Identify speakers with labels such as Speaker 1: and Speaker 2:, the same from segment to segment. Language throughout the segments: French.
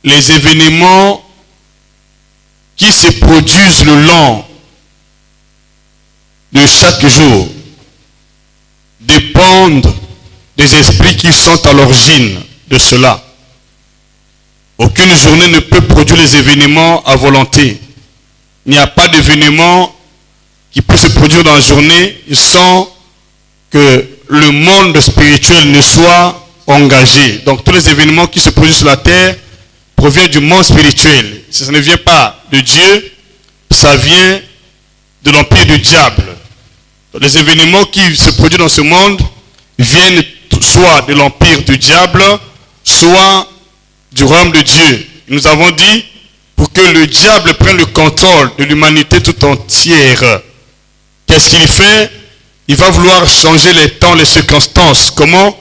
Speaker 1: les événements qui se produisent le long de chaque jour dépendent des esprits qui sont à l'origine de cela. Aucune journée ne peut produire les événements à volonté. Il n'y a pas d'événement qui peut se produire dans la journée sans que le monde spirituel ne soit engagé. Donc tous les événements qui se produisent sur la terre proviennent du monde spirituel. Ça ne vient pas de Dieu, ça vient de l'empire du diable. Donc, les événements qui se produisent dans ce monde viennent soit de l'empire du diable, soit du royaume de Dieu. Nous avons dit, pour que le diable prenne le contrôle de l'humanité tout entière, qu'est-ce qu'il fait? Il va vouloir changer les temps, les circonstances. Comment?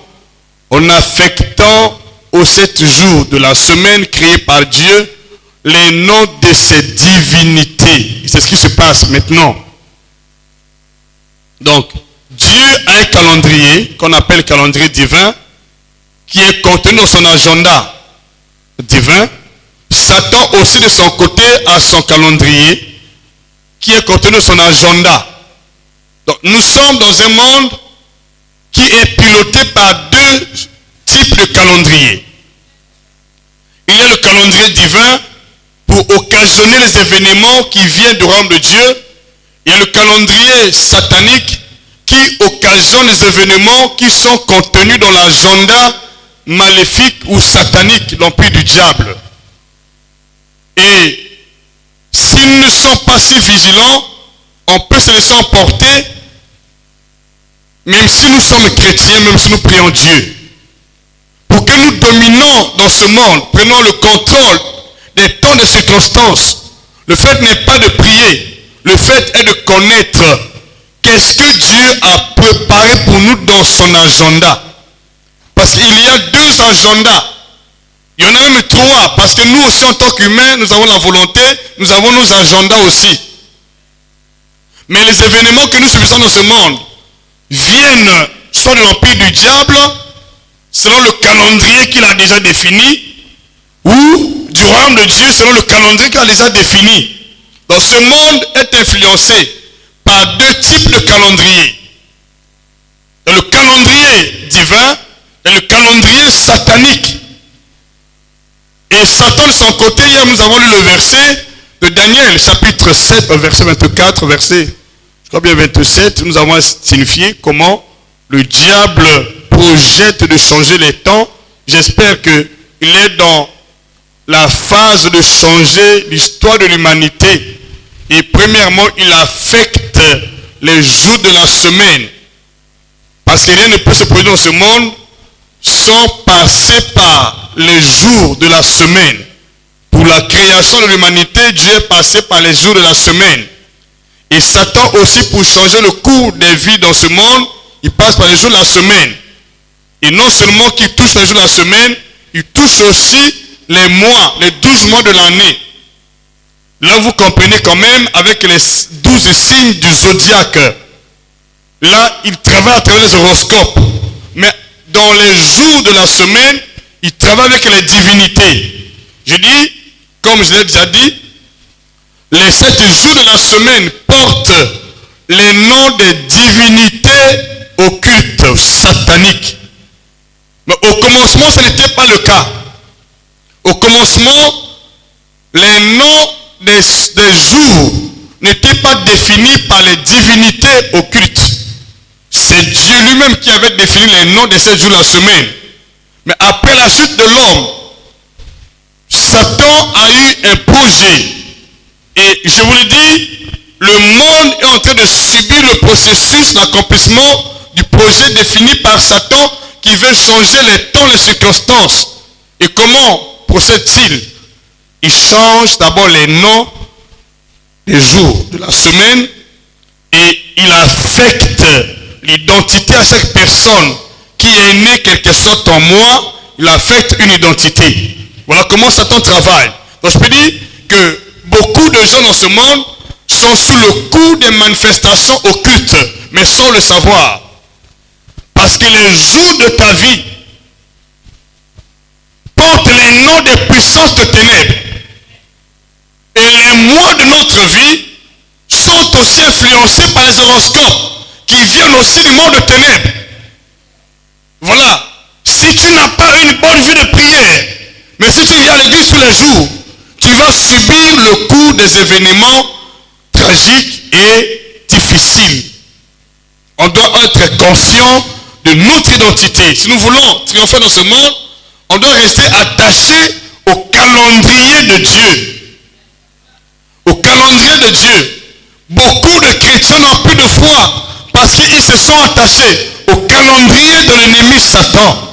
Speaker 1: En affectant aux 7 jours de la semaine créée par Dieu les noms de ses divinités. C'est ce qui se passe maintenant. Donc, Dieu a un calendrier qu'on appelle calendrier divin qui est contenu dans son agenda divin. Satan aussi de son côté a son calendrier qui est contenu dans son agenda. Donc nous sommes dans un monde qui est piloté par 2 types de calendrier. Il y a le calendrier divin pour occasionner les événements qui viennent du royaume de Dieu. Il y a le calendrier satanique qui occasionne les événements qui sont contenus dans l'agenda maléfique ou satanique, l'empire du diable. Et si nous ne sommes pas si vigilants, on peut se laisser emporter, même si nous sommes chrétiens, même si nous prions Dieu. Pour que nous dominons dans ce monde, prenons le contrôle des temps de circonstances. Le fait n'est pas de prier, le fait est de connaître qu'est-ce que Dieu a préparé pour nous dans son agenda. Parce qu'il y a 2 agendas. Il y en a même 3, parce que nous aussi en tant qu'humains, nous avons la volonté, nous avons nos agendas aussi. Mais les événements que nous subissons dans ce monde viennent soit de l'empire du diable, selon le calendrier qu'il a déjà défini, ou du royaume de Dieu, selon le calendrier qu'il a déjà défini. Donc ce monde est influencé par 2 types de calendriers. Le calendrier divin et le calendrier satanique. Et Satan de son côté, hier nous avons lu le verset de Daniel, chapitre 7, verset 24, verset, je crois bien 27, nous avons signifié comment le diable projette de changer les temps. J'espère qu'il est dans la phase de changer l'histoire de l'humanité. Et premièrement, il affecte les jours de la semaine. Parce que rien ne peut se produire dans ce monde sans passer par les jours de la semaine. Pour la création de l'humanité, Dieu est passé par les jours de la semaine. Et Satan aussi, pour changer le cours des vies dans ce monde, il passe par les jours de la semaine. Et non seulement qu'il touche les jours de la semaine, il touche aussi les mois, les 12 mois de l'année. Là, vous comprenez quand même avec les 12 signes du zodiaque. Là, il travaille à travers les horoscopes. Mais dans les jours de la semaine, il travaille avec les divinités. Je dis, comme je l'ai déjà dit, les 7 jours de la semaine portent les noms des divinités occultes, sataniques. Mais au commencement, ce n'était pas le cas. Au commencement, les noms des jours n'étaient pas définis par les divinités occultes. C'est Dieu lui-même qui avait défini les noms de ces jours de la semaine. Mais après la chute de l'homme, Satan a eu un projet. Et je vous le dis, le monde est en train de subir le processus, l'accomplissement du projet défini par Satan qui veut changer les temps, les circonstances. Et comment procède-t-il? Il change d'abord les noms des jours de la semaine et il affecte l'identité à chaque personne qui est née quelque sorte en moi, il affecte une identité. Voilà comment Satan travaille. Donc je peux dire que beaucoup de gens dans ce monde sont sous le coup des manifestations occultes, mais sans le savoir. Parce que les jours de ta vie portent les noms des puissants source de ténèbres. Et les mois de notre vie sont aussi influencés par les horoscopes qui viennent aussi du monde de ténèbres. Voilà. Si tu n'as pas une bonne vie de prière, mais si tu viens à l'église tous les jours, tu vas subir le coup des événements tragiques et difficiles. On doit être conscient de notre identité. Si nous voulons triompher dans ce monde, on doit rester attaché au calendrier de Dieu. Au calendrier de Dieu. Beaucoup de chrétiens n'ont plus de foi parce qu'ils se sont attachés au calendrier de l'ennemi Satan.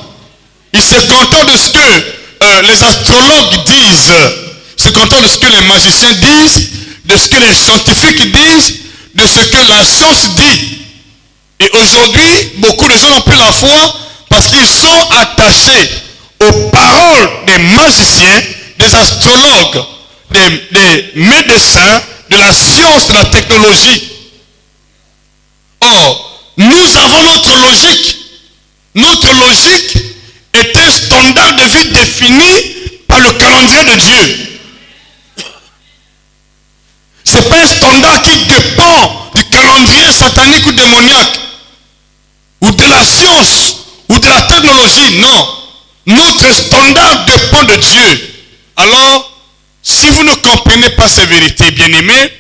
Speaker 1: Ils se contentent de ce que les astrologues disent, ils se contentent de ce que les magiciens disent, de ce que les scientifiques disent, de ce que la science dit. Et aujourd'hui, beaucoup de gens n'ont plus la foi parce qu'ils sont attachés aux paroles des magiciens, des astrologues, des médecins, de la science, de la technologie. Or, nous avons notre logique. Notre logique est un standard de vie défini par le calendrier de Dieu. Ce n'est pas un standard qui dépend du calendrier satanique ou démoniaque, ou de la science, ou de la technologie. Non. Notre standard dépend de Dieu. Alors, si vous ne comprenez pas ces vérités, bien-aimés,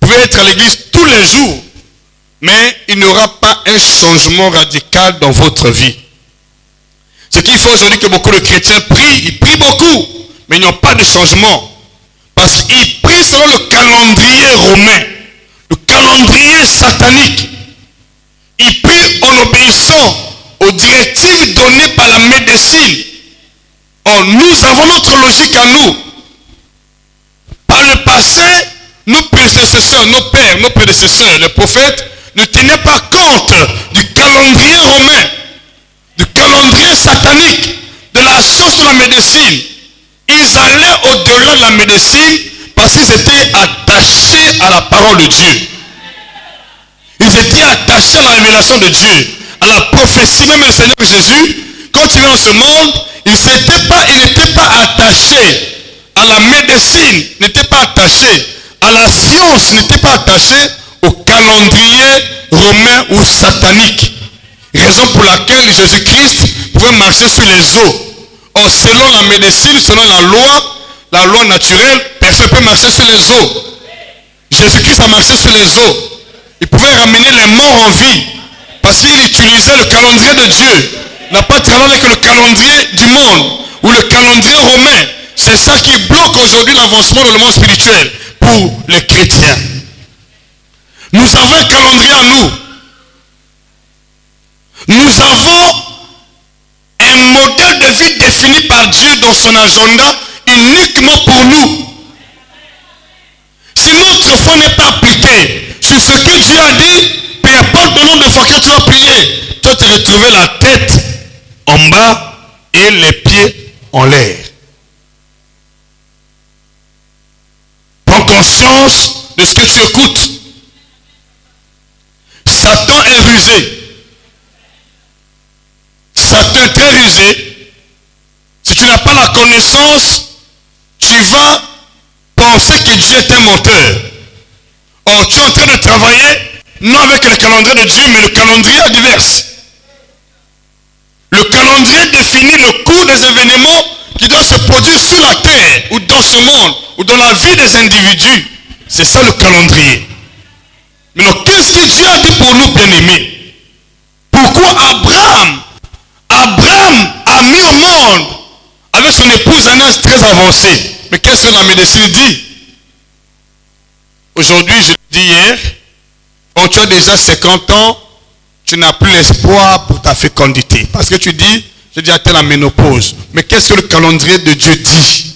Speaker 1: vous pouvez être à l'église tous les jours, mais il n'y aura pas un changement radical dans votre vie. Ce qu'il faut aujourd'hui que beaucoup de chrétiens prient, ils prient beaucoup, mais ils n'ont pas de changement. Parce qu'ils prient selon le calendrier romain, le calendrier satanique. Ils prient en obéissant aux directives données par la médecine. Or, nous avons notre logique à nous. Par le passé, nos prédécesseurs, nos pères, nos prédécesseurs, les prophètes, ne tenaient pas compte du calendrier romain, du calendrier satanique, de la science de la médecine. Ils allaient au-delà de la médecine parce qu'ils étaient attachés à la parole de Dieu. Ils étaient attachés à la révélation de Dieu, à la prophétie. Même le Seigneur Jésus, quand il est dans ce monde, il n'était pas attaché à la médecine, n'était pas attaché à la science, n'était pas attaché au calendrier romain ou satanique. Raison pour laquelle Jésus-Christ pouvait marcher sur les eaux. Or, selon la médecine, selon la loi naturelle, personne ne peut marcher sur les eaux. Jésus-Christ a marché sur les eaux. Il pouvait ramener les morts en vie parce qu'il utilisait le calendrier de Dieu. Il n'a pas travaillé avec le calendrier du monde ou le calendrier romain. C'est ça qui bloque aujourd'hui l'avancement dans le monde spirituel pour les chrétiens. Nous avons un calendrier à nous. Nous avons un modèle de vie défini par Dieu dans son agenda uniquement pour nous. Si notre foi n'est pas appliquée sur ce que Dieu a dit, peu importe le nombre de fois que tu vas prier, tu vas te retrouver la tête en bas et les pieds en l'air. Prends conscience de ce que tu écoutes. Satan est rusé. Satan est très rusé. Si tu n'as pas la connaissance, tu vas penser que Dieu est un menteur. Or, tu es en train de travailler, non avec le calendrier de Dieu, mais le calendrier adverse. Le calendrier définit le cours des événements qui doivent se produire sur la terre, ou dans ce monde, ou dans la vie des individus. C'est ça le calendrier. Maintenant, qu'est-ce que Dieu a dit pour nous, bien-aimés? Pourquoi Abraham a mis au monde avec son épouse un âge très avancé? Mais qu'est-ce que la médecine dit? Aujourd'hui, je l'ai dit hier, quand tu as déjà 50 ans, tu n'as plus l'espoir pour ta fécondité. Parce que tu dis, j'ai déjà atteint la ménopause. Mais qu'est-ce que le calendrier de Dieu dit?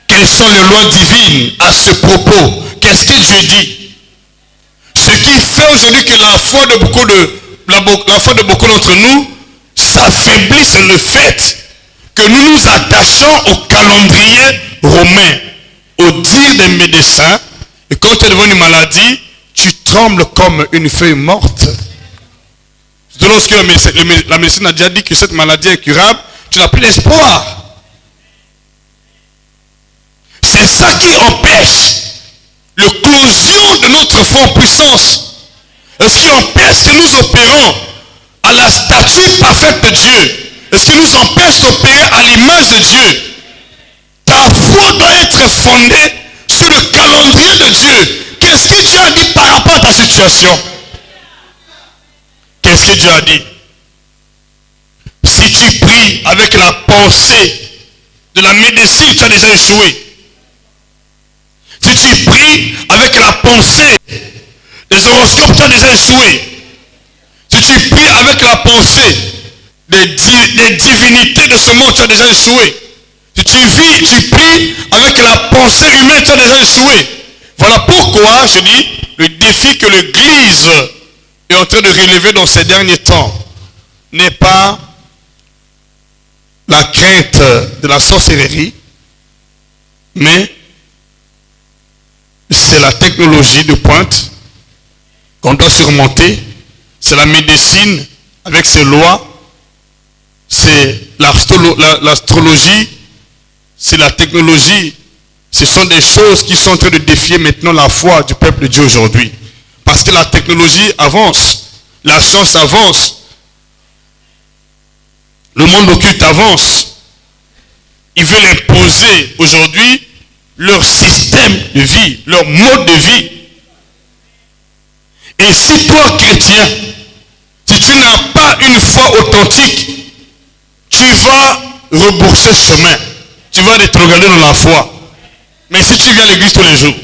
Speaker 1: Quelles sont les lois divines à ce propos? Qu'est-ce que Dieu dit? Ce qui fait aujourd'hui que la foi de beaucoup d'entre nous s'affaiblit, c'est le fait que nous nous attachons au calendrier romain, au dire des médecins. Et quand tu es devant une maladie, tu trembles comme une feuille morte. Lorsque la médecine a déjà dit que cette maladie est curable, tu n'as plus d'espoir. ça qui empêche l'éclosion de notre foi en puissance. Et ce qui empêche que nous opérons à la statue parfaite de Dieu. Et ce qui nous empêche d'opérer à l'image de Dieu. Ta foi doit être fondée sur le calendrier de Dieu. Qu'est-ce que Dieu a dit par rapport à ta situation? Qu'est-ce que Dieu a dit? Si tu pries avec la pensée de la médecine, tu as déjà échoué. Si tu pries avec la pensée des horoscopes, tu as déjà échoué. Si tu pries avec la pensée des divinités de ce monde, tu as déjà échoué. Si tu pries avec la pensée humaine, tu as déjà échoué. Voilà pourquoi je dis le défi que l'Église est en train de relever dans ces derniers temps n'est pas la crainte de la sorcellerie, mais c'est la technologie de pointe qu'on doit surmonter, c'est la médecine avec ses lois, c'est l'astrologie, c'est la technologie. Ce sont des choses qui sont en train de défier maintenant la foi du peuple de Dieu aujourd'hui. Parce que la technologie avance, la science avance, le monde occulte avance. Ils veulent imposer aujourd'hui leur système de vie, leur mode de vie. Et si toi, chrétien, si tu n'as pas une foi authentique, tu vas rebourser chemin. Tu vas rétrograder dans la foi. Mais si tu viens à l'église tous les jours,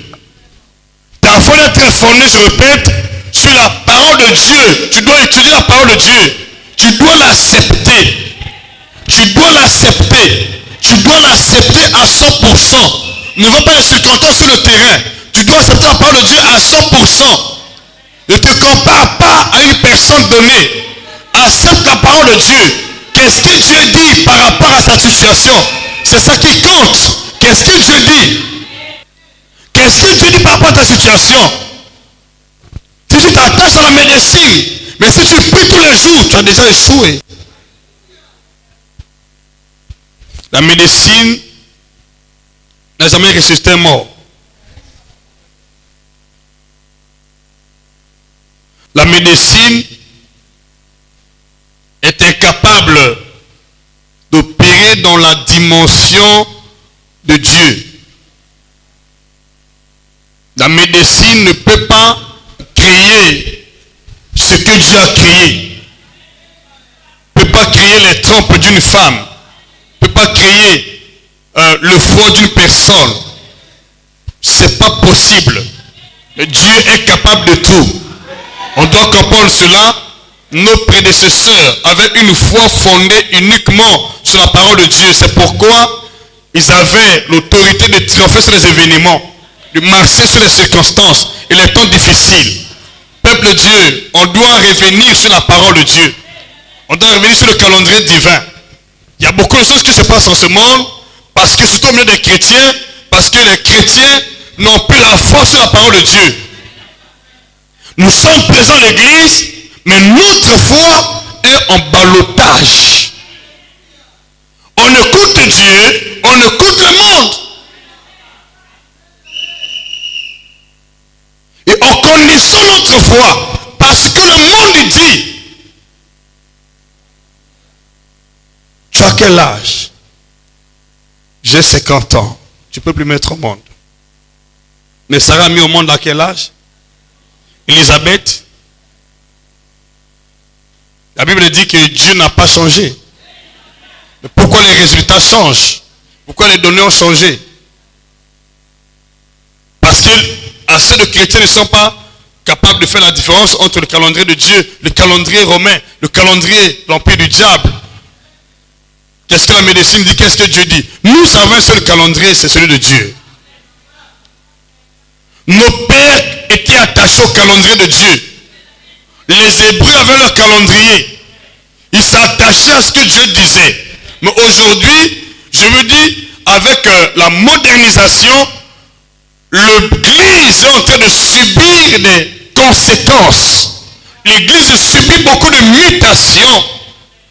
Speaker 1: ta foi doit être fondée, je répète, sur la parole de Dieu. Tu dois étudier la parole de Dieu. Tu dois l'accepter. Tu dois l'accepter. Tu dois l'accepter à 100%. Ne va pas être content sur le terrain. Tu dois accepter la parole de Dieu à 100%. Ne te compare pas à une personne donnée. Accepte la parole de Dieu. Qu'est-ce que Dieu dit par rapport à sa situation? C'est ça qui compte. Qu'est-ce que Dieu dit? Qu'est-ce que Dieu dit par rapport à ta situation? Si tu t'attaches à la médecine, mais si tu pries tous les jours, tu as déjà échoué. La médecine n'a jamais ressuscité un mort. La médecine est incapable d'opérer dans la dimension de Dieu. La médecine ne peut pas créer ce que Dieu a créé. Ne peut pas créer les trompes d'une femme. Ne peut pas créer le foie d'une personne. C'est pas possible. Mais Dieu est capable de tout. On doit comprendre cela. Nos prédécesseurs avaient une foi fondée uniquement sur la parole de Dieu. C'est pourquoi ils avaient l'autorité de triompher sur les événements, de marcher sur les circonstances et les temps difficiles. Peuple de Dieu, on doit revenir sur la parole de Dieu. On doit revenir sur le calendrier divin. Il y a beaucoup de choses qui se passent dans ce monde parce que surtout au milieu des chrétiens, parce que les chrétiens n'ont plus la foi sur la parole de Dieu. Nous sommes présents à l'église, mais notre foi est en ballottage. On écoute Dieu, on écoute le monde. Et on conditionne notre foi parce que le monde dit. Tu as quel âge? J'ai 50 ans. Tu ne peux plus mettre au monde. Mais Sarah a mis au monde à quel âge? Élisabeth. La Bible dit que Dieu n'a pas changé. Mais pourquoi les résultats changent? Pourquoi les données ont changé? Parce que assez de chrétiens ne sont pas capables de faire la différence entre le calendrier de Dieu, le calendrier romain, le calendrier de l'empire du diable. Qu'est-ce que la médecine dit? Qu'est-ce que Dieu dit? Nous savons un seul calendrier, c'est celui de Dieu. Nos pères étaient attachés au calendrier de Dieu. Les Hébreux avaient leur calendrier. Ils s'attachaient à ce que Dieu disait. Mais aujourd'hui, je me dis, avec la modernisation, l'Église est en train de subir des conséquences. L'Église subit beaucoup de mutations.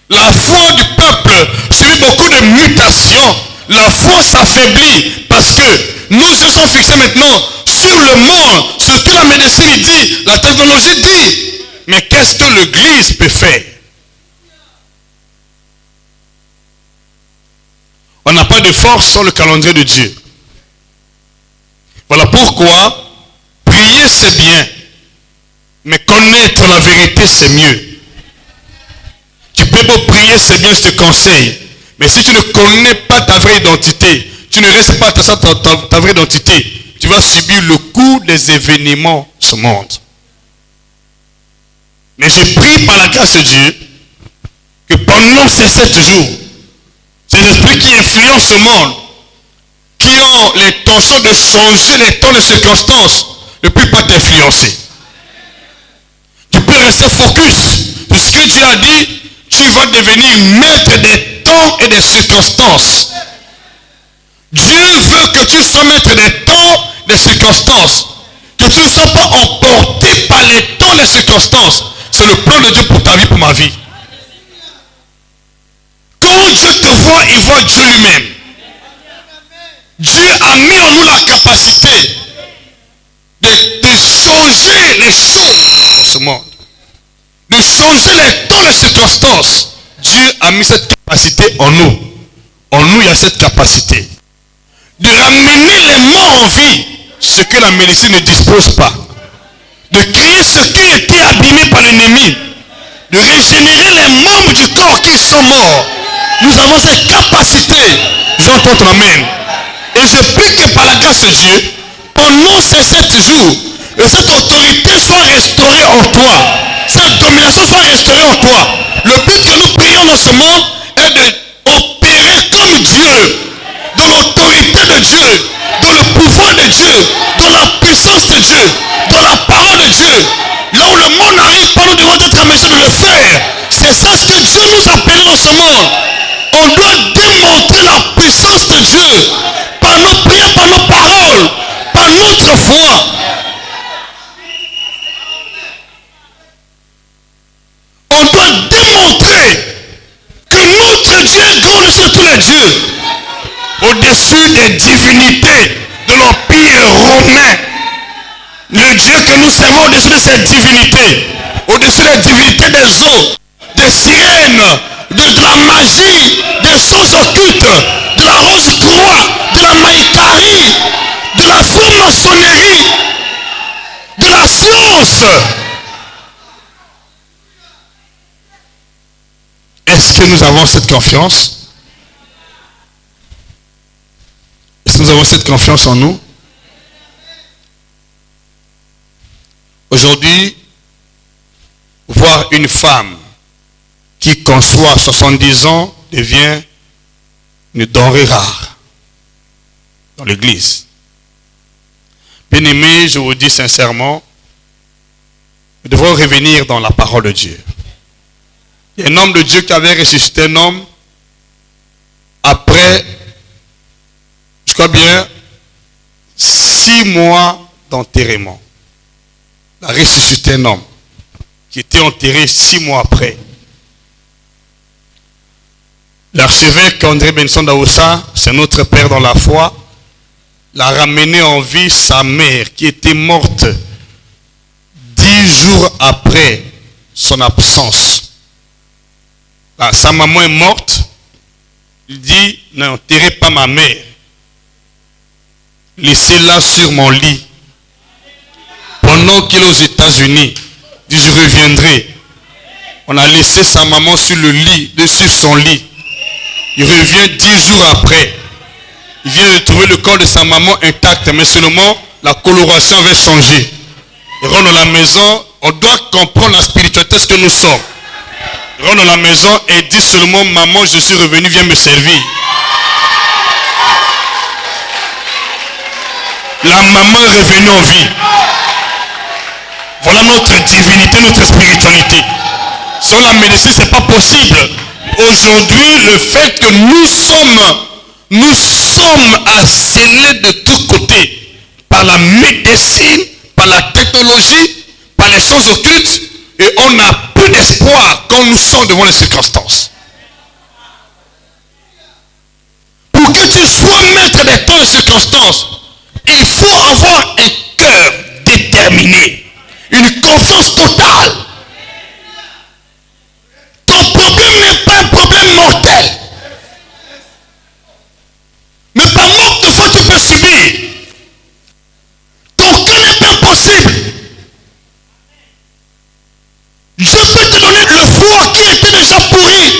Speaker 1: La foi du peuple subit beaucoup de mutations. La foi s'affaiblit parce que nos yeux sont fixés maintenant sur le monde, ce que la médecine dit, la technologie dit. Mais qu'est-ce que l'Église peut faire? On n'a pas de force sur le calendrier de Dieu. Voilà pourquoi prier c'est bien, mais connaître la vérité c'est mieux. Tu peux pas prier, c'est bien, je te conseille. Mais si tu ne connais pas ta vraie identité, tu ne restes pas à ta vraie identité, tu vas subir le coup des événements de ce monde. Mais je prie par la grâce de Dieu que pendant ces 7 jours, ces esprits qui influencent ce monde, qui ont l'intention de changer les temps de circonstances, ne peuvent pas t'influencer. Tu peux rester focus sur ce que Dieu a dit. Tu vas devenir maître des temps et des circonstances. Dieu veut que tu sois maître des temps, des circonstances. Que tu ne sois pas emporté par les temps, des circonstances. C'est le plan de Dieu pour ta vie, pour ma vie. Quand Dieu te voit, il voit Dieu lui-même. Dieu a mis en nous la capacité de changer les choses dans ce monde. De changer les temps, les circonstances. Dieu a mis cette capacité en nous. En nous, il y a cette capacité. De ramener les morts en vie, ce que la médecine ne dispose pas. De créer ce qui était abîmé par l'ennemi. De régénérer les membres du corps qui sont morts. Nous avons cette capacité. J'entends ton amen. Et je prie que par la grâce de Dieu, pendant ces 7 jours, que cette autorité soit restaurée en toi. Cette domination soit restaurée en toi. Le but que nous prions dans ce monde est d'opérer comme Dieu, dans l'autorité de Dieu, dans le pouvoir de Dieu, dans la puissance de Dieu, dans la parole de Dieu. Là où le monde n'arrive pas, nous devons être en mesure de le faire. C'est ça ce que Dieu nous appelle dans ce monde. On doit démontrer la puissance de Dieu par nos prières, par nos paroles, par notre foi. On doit démontrer que notre Dieu est grand au-dessus de tous les dieux, au-dessus des divinités de l'Empire romain. Le Dieu que nous servons au-dessus de ces divinités, au-dessus des divinités des eaux, des sirènes, de la magie, des sciences occultes, de la rose-croix, de la maïkarie, de la franc-maçonnerie, de la science. Est-ce que nous avons cette confiance? Est-ce que nous avons cette confiance en nous? Aujourd'hui, voir une femme qui conçoit 70 ans devient une denrée rare dans l'église. Bien aimé, je vous dis sincèrement, nous devons revenir dans la parole de Dieu. Il y a un homme de Dieu qui avait ressuscité un homme après, je crois bien, 6 mois d'enterrement. Il a ressuscité un homme qui était enterré 6 mois après. L'archevêque André Benson Daoussa, c'est notre père dans la foi, l'a ramené en vie sa mère qui était morte 10 jours après son absence. Là, sa maman est morte. Il dit, n'enterrez pas ma mère. Laissez-la sur mon lit. Pendant qu'il est aux États-Unis, il dit, je reviendrai. On a laissé sa maman sur le lit, sur son lit. Il revient 10 jours après. Il vient de trouver le corps de sa maman intact, mais seulement la coloration avait changé. Il rentre dans la maison, on doit comprendre la spiritualité, ce que nous sommes. Il rentre dans la maison et dit seulement, maman, je suis revenu, viens me servir. La maman est revenue en vie. Voilà notre divinité, notre spiritualité. Sans la médecine, ce n'est pas possible. Aujourd'hui, le fait que nous sommes assaillis de tous côtés par la médecine, par la technologie, par les choses occultes, et on a peu d'espoir quand nous sommes devant les circonstances. Pour que tu sois maître des temps et circonstances, faut avoir un cœur déterminé, une confiance totale. Ton problème n'est pas un problème mortel. Mais par manque de foi, tu peux subir. Ton cas n'est pas impossible. Dieu peut te donner le foie qui était déjà pourri.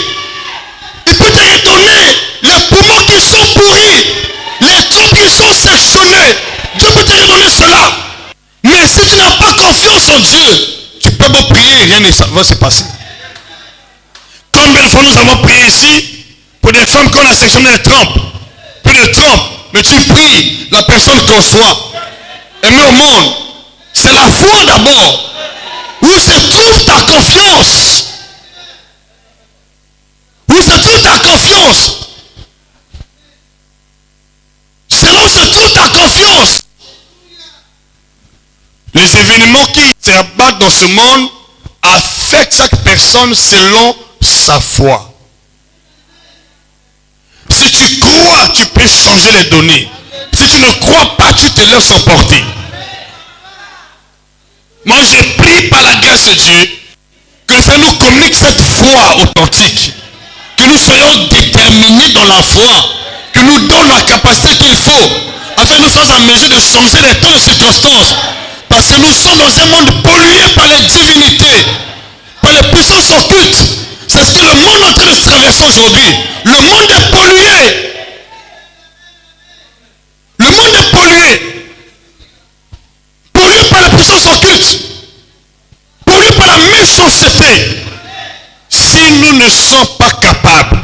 Speaker 1: Il peut te donner les poumons qui sont pourris, les trompes qui sont sectionnés. Dieu peut te donner cela. Mais si tu n'as pas confiance en Dieu, tu peux beau prier, rien ne va se passer. Combien de fois nous avons prié ici pour des femmes qu'on a sectionné les trompes, plus de trompes, mais tu pries, la personne conçoit. Et mais au monde, c'est la foi d'abord. Où se trouve ta confiance? Où se trouve ta confiance? C'est là où se trouve ta confiance. Les événements qui se abattent dans ce monde affectent chaque personne selon sa foi. Si tu crois, tu peux changer les données. Si tu ne crois pas, tu te laisses emporter. Moi, je prie par la grâce de Dieu que le Seigneur nous communique cette foi authentique. Que nous soyons déterminés dans la foi. Que nous donne la capacité qu'il faut. Afin que nous soyons en mesure de changer les temps et circonstances. Parce que nous sommes dans un monde pollué par les divinités. Par les puissances occultes. C'est ce que le monde est en train de traverser aujourd'hui. Le monde est pollué. Le monde est pollué. Pollué par les puissances occultes. Pollué par la méchanceté. Si nous ne sommes pas capables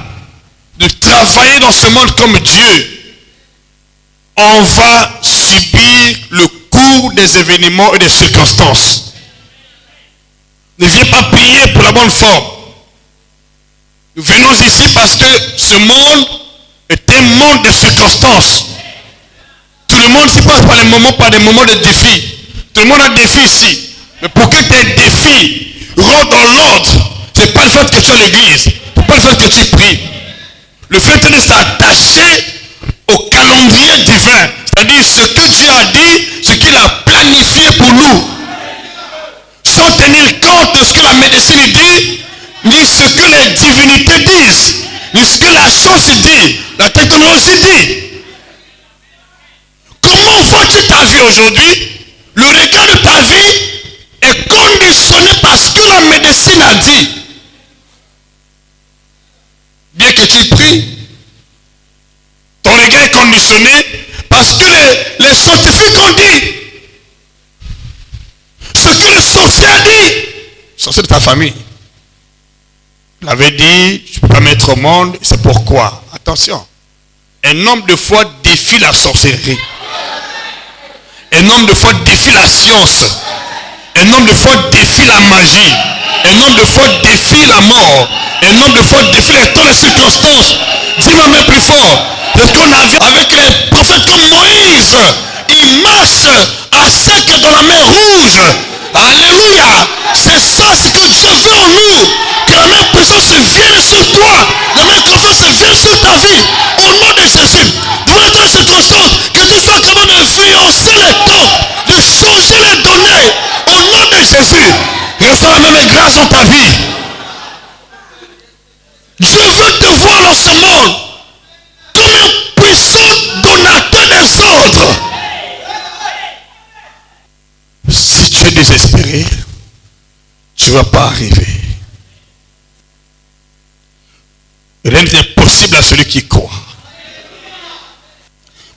Speaker 1: de travailler dans ce monde comme Dieu, on va subir le cours des événements et des circonstances. Ne viens pas prier pour la bonne forme. Nous venons ici parce que ce monde est un monde de circonstances. Tout le monde s'y passe par des moments de défi. Tout le monde a des défis ici. Mais pour que tes défis rentrent dans l'ordre, ce n'est pas le fait que tu es à l'église. Ce n'est pas le fait que tu pries. Le fait est de s'attacher au calendrier divin. C'est-à-dire ce que Dieu a dit, ce qu'il a planifié pour nous. Sans tenir compte de ce que la médecine dit, ni ce que les divinités disent, ni ce que la science dit, la technologie dit. Comment vois-tu ta vie aujourd'hui? Le regard de ta vie est conditionné par ce que la médecine a dit. Bien que tu pries, ton regard est conditionné parce que les scientifiques ont dit. Ce que le sorcier a dit. Sorcier de ta famille. Il avait dit, je ne peux pas mettre au monde, c'est pourquoi. Attention. Un nombre de fois défie la sorcellerie. Un nombre de fois défie la science. Un nombre de fois défie la magie. Un nombre de fois défie la mort. Un nombre de fois défie les temps et circonstances. Dis-moi même plus fort. C'est ce qu'on a vu avec les prophètes comme Moïse. Il marche à sec dans la mer rouge. Alléluia. C'est ça ce que Dieu veut en nous. Que la même puissance vienne sur toi. La même confiance vienne sur ta vie. Au nom de Jésus. Dans les temps et circonstances, que tu sois capable d'influencer les temps, de changer les données. Au nom de Jésus. Reçois la même grâce dans ta vie. Dieu veut te voir dans ce monde comme un puissant donateur des ordres. Si tu es désespéré, tu ne vas pas arriver. Rien n'est possible à celui qui croit.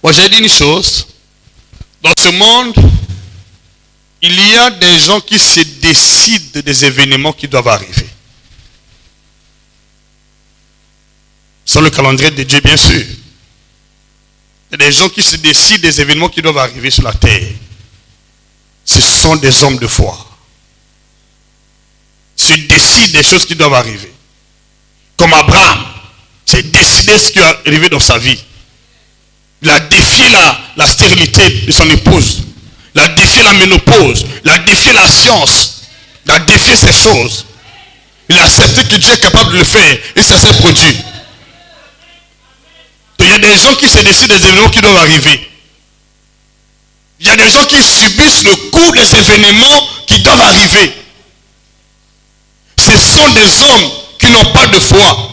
Speaker 1: Moi, j'ai dit une chose. Dans ce monde, il y a des gens qui se décident des événements qui doivent arriver. Sans le calendrier de Dieu, bien sûr. Il y a des gens qui se décident des événements qui doivent arriver sur la terre. Ce sont des hommes de foi. Ils se décident des choses qui doivent arriver. Comme Abraham, s'est décidé ce qui est arrivé dans sa vie. Il a défié la stérilité de son épouse. Il a défié la ménopause. Il a défié la science. Il a défié ces choses. Il a accepté que Dieu est capable de le faire. Et ça s'est produit. Il y a des gens qui se décident des événements qui doivent arriver. Il y a des gens qui subissent le cours des événements qui doivent arriver. Ce sont des hommes qui n'ont pas de foi.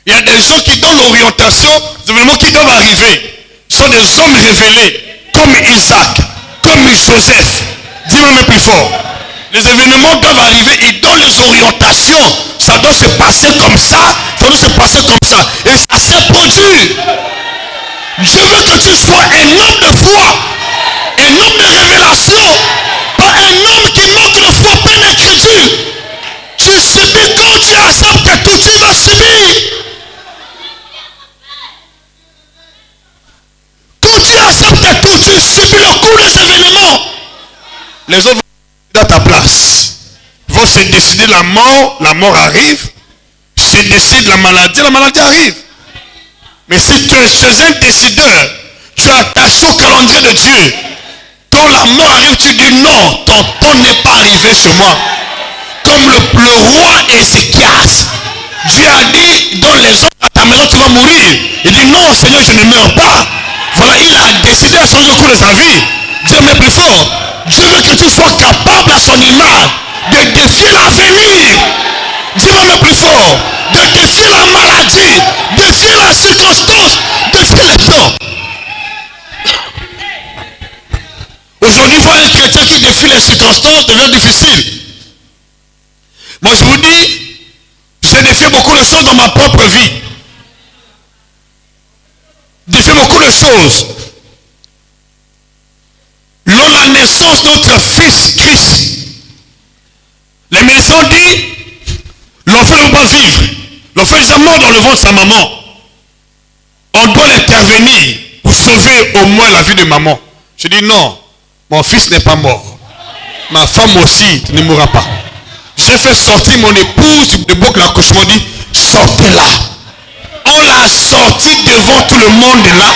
Speaker 1: Il y a des gens qui donnent l'orientation des événements qui doivent arriver. Ce sont des hommes révélés, comme Isaac, comme Joseph. Dis-moi même plus fort. Les événements doivent arriver, ils donnent les orientations. Ça doit se passer comme ça, ça doit se passer comme ça. Et ça s'est produit. Je veux que tu sois un homme de foi, un homme de révélation, pas un homme qui manque de foi, plein d'inquiétude. Tu subis quand tu acceptes tout, tu vas subir. Quand tu acceptes tout, tu subis le cours des événements. Les autres vont à ta place. Ils vont se décider la mort arrive. Se décide la maladie arrive. Mais si tu es un décideur, tu es attaché au calendrier de Dieu. Quand la mort arrive, tu dis non, ton temps n'est pas arrivé sur moi. Comme le roi Ézéchias. Dieu a dit, dans les autres, à ta maison tu vas mourir. Il dit non, Seigneur, je ne meurs pas. Voilà, il a décidé à changer le cours de sa vie. Dieu met plus fort. Dieu veut que tu sois capable à son image de défier l'avenir. Dis-moi même plus fort. De défier la maladie, défier la circonstance, défier le temps. Aujourd'hui, voir un chrétien qui défie les circonstances devient difficile. Moi, je vous dis, j'ai défié beaucoup de choses dans ma propre vie. Défié beaucoup de choses. Lors de la naissance de notre fils Christ, les médecins disent, l'enfant ne peut pas vivre. L'enfant est déjà mort dans le ventre de sa maman. On doit intervenir pour sauver au moins la vie de maman. Je dis non, mon fils n'est pas mort. Ma femme aussi ne mourra pas. J'ai fait sortir mon épouse de bloc l'accouchement, dit sortez-la. On l'a sorti devant tout le monde là.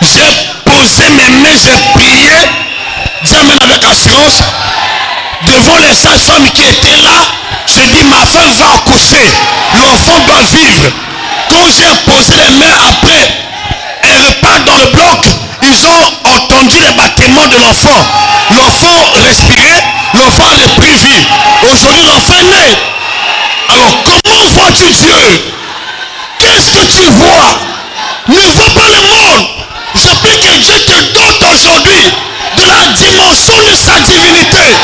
Speaker 1: J'ai posé mes mains, j'ai prié, Dieu amène avec assurance, devant les sages-femmes qui étaient là. J'ai dit ma femme va accoucher, l'enfant doit vivre. Quand j'ai posé les mains après, elle repart dans le bloc. Ils ont entendu les battements de l'enfant. L'enfant respirait, l'enfant a repris vie. Aujourd'hui l'enfant est né. Alors comment vois-tu Dieu? Qu'est-ce que tu vois? Ne vois pas le monde. Je prie que Dieu te donne aujourd'hui de la dimension de sa divinité.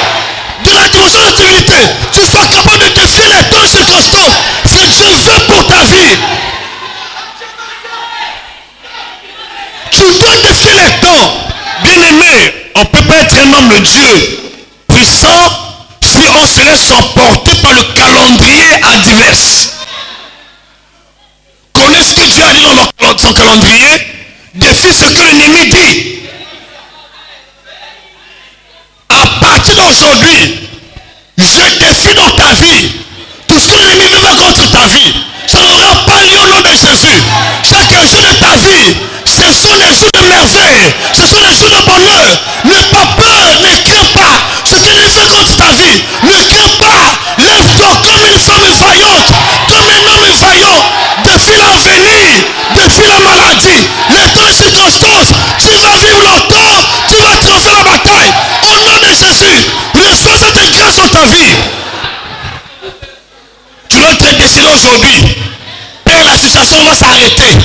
Speaker 1: De la dimension de la divinité. Tu sois capable de défier les temps et circonstances. Ce que Dieu veut pour ta vie. Tu dois défier les temps. Bien aimé, on ne peut pas être un homme de Dieu puissant si on se laisse emporter par le calendrier adverse. Connais ce que Dieu a dit dans son calendrier. Défie ce que l'ennemi dit. À partir d'aujourd'hui, je défie dans ta vie tout ce que l'ennemi veut faire contre ta vie. Ça n'aura pas lieu au nom de Jésus. Chaque jour de ta vie, ce sont des jours de merveille. Ce sont des jours de bonheur. N'aie pas peur, ne crains pas ce que l'ennemi fait contre ta vie. Ne crains pas. Lève-toi comme une femme vaillante, comme un homme vaillant. Défie l'avenir, défie la maladie, les temps et circonstances. Tu vas vivre longtemps, tu vas triompher la bataille. Au nom de Jésus, reçois cette grâce dans ta vie. Tu dois te décider aujourd'hui. Père, la situation va s'arrêter.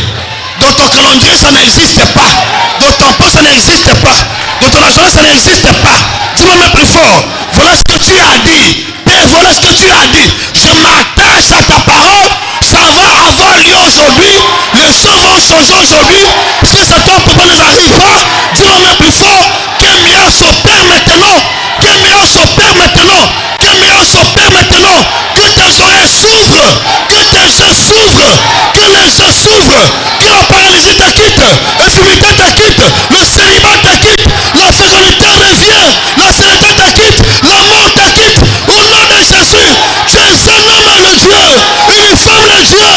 Speaker 1: Dans ton calendrier, ça n'existe pas. Dans ton plan, ça n'existe pas. Dans ton agenda, ça n'existe pas. Dis-moi même plus fort. Voilà ce que tu as dit. Père, voilà ce que tu as dit. Je m'attache à ta parole. Ça va avoir lieu aujourd'hui. Les choses vont changer aujourd'hui. Si les attentes pour moi ne arrivent pas, dis-moi même plus fort. Quel miracle s'opère maintenant. Quel miracle s'opère maintenant. Quel miracle s'opère maintenant. Que tes oreilles s'ouvrent. Que tes yeux s'ouvrent. Que les yeux s'ouvrent. Que la paralysie te quitte. L'infirmité te quitte. Le célibat te quitte. La fécondité revient. La stérilité te quitte. La mort te quitte. Au nom de Jésus, tu es un homme de Dieu. Une femme de Dieu.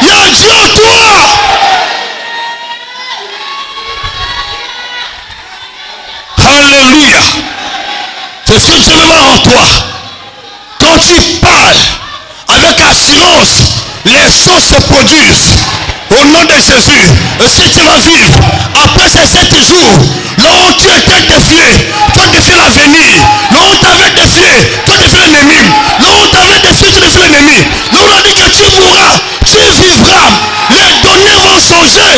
Speaker 1: Il y a Dieu en toi. Alléluia. C'est ce que Dieu veut voir en toi. Quand tu parles avec assurance, les choses se produisent. Au nom de Jésus, est-ce que tu vas vivre après ces 7 ces jours, là où tu étais défié, tu as défié l'avenir. Là où tu avais défié, tu as défié l'ennemi. Là où tu avais défié, tu as défié l'ennemi. Là où on a dit que tu mourras, tu vivras. Les données ont changé.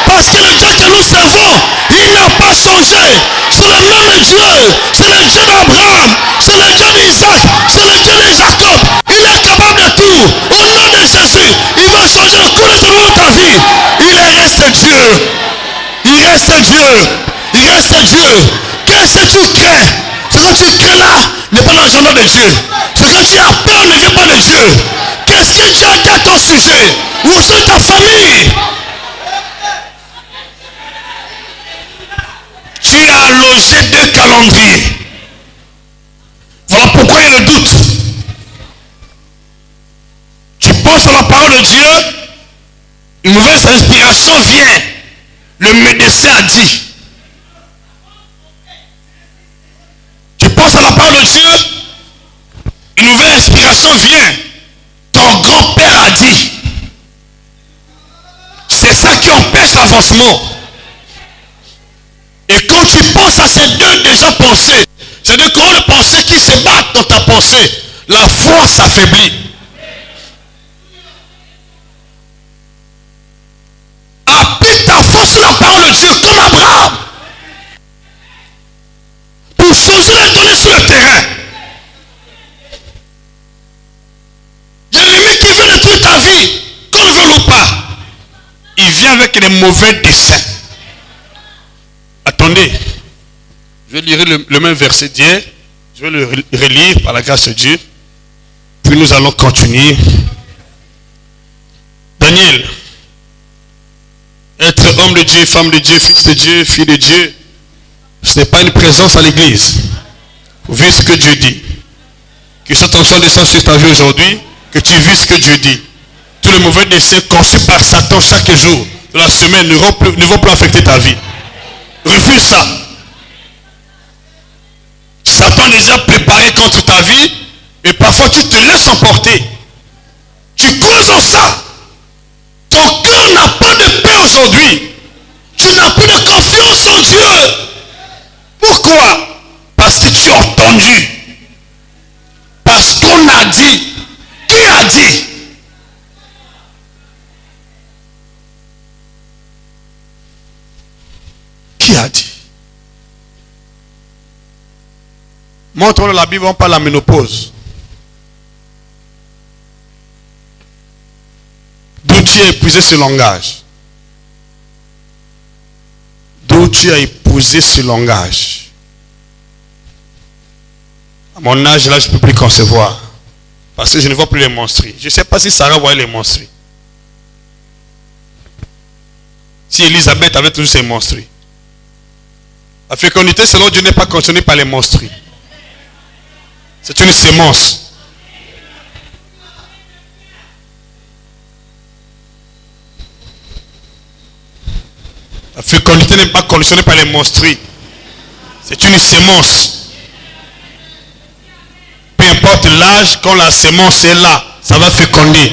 Speaker 1: Parce que le Dieu que nous servons, il n'a pas changé. C'est le même Dieu. C'est le Dieu d'Abraham. C'est le Dieu d'Isaac. C'est le Dieu de Jacob. Il est capable de tout. Au nom de Jésus, il va changer le cours de ta vie. Il reste Dieu. Il reste Dieu. Il reste Dieu. Qu'est-ce que tu crains? Ce que tu crains là n'est pas l'agenda de Dieu. Ce que tu as peur ne vient pas de Dieu. Qu'est-ce que Dieu a dit à ton sujet? Où est ta famille? Tu as logé deux calendriers. Voilà pourquoi il y a le doute. Tu penses à la parole de Dieu, une mauvaise inspiration vient. Le médecin a dit. Tu penses à la parole de Dieu, une nouvelle inspiration vient. Ton grand-père a dit. C'est ça qui empêche l'avancement. Et quand tu penses à ces deux déjà pensées, c'est-à-dire quand les pensées qui se battent dans ta pensée, la foi s'affaiblit. Applique ta foi sur la parole de Dieu comme Abraham. Pour changer les données sur le terrain. Il y a l'ennemi qui veut détruire ta vie, qu'on le veuille ou pas. Il vient avec les mauvais desseins. Attendez, je vais lire le même verset d'hier. Je vais le relire par la grâce de Dieu. Puis nous allons continuer. Daniel, être homme de Dieu, femme de Dieu, fils de Dieu, fille de Dieu, ce n'est pas une présence à l'église. Vu ce que Dieu dit. Que cet enfant descende sur ta vie aujourd'hui, que tu vis ce que Dieu dit. Tous les mauvais desseins conçus par Satan chaque jour de la semaine ne vont plus affecter ta vie. Refuse ça. Satan a déjà préparé contre ta vie et parfois tu te laisses emporter. Tu causes en ça. Ton cœur n'a pas de paix aujourd'hui. Tu n'as plus de confiance en Dieu. Pourquoi? Parce que tu as entendu. Parce qu'on a dit. Qui a dit? Qui a dit? Montre dans la Bible, on parle de la ménopause. D'où Dieu a épousé ce langage. D'où Dieu a épousé ce langage. À mon âge, là, je ne peux plus concevoir. Parce que je ne vois plus les menstrues. Je ne sais pas si Sarah voyait les menstrues. Si Elisabeth avait toujours ses menstrues. La fécondité selon Dieu n'est pas concernée par les menstrues. C'est une sémence. La fécondité n'est pas conditionnée par les menstrues. C'est une sémence. Peu importe l'âge, quand la sémence est là, ça va féconder.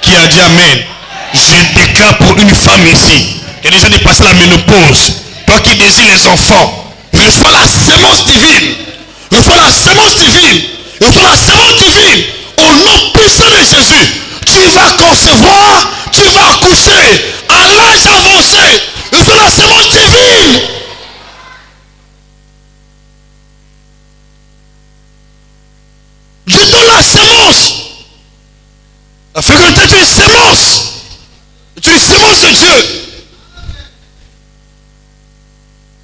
Speaker 1: Qui a dit Amen? Je déclare pour une femme ici qui a déjà dépassé la ménopause. Toi qui désires les enfants, reçois la sémence divine. Reçois la sémence divine. Reçois la sémence divine. Au nom puissant de Jésus, tu vas concevoir, tu vas accoucher à l'âge avancé. Reçois la sémence divine. Dieu donne la sémence. La fécondité est une sémence. C'est une sémence de Dieu.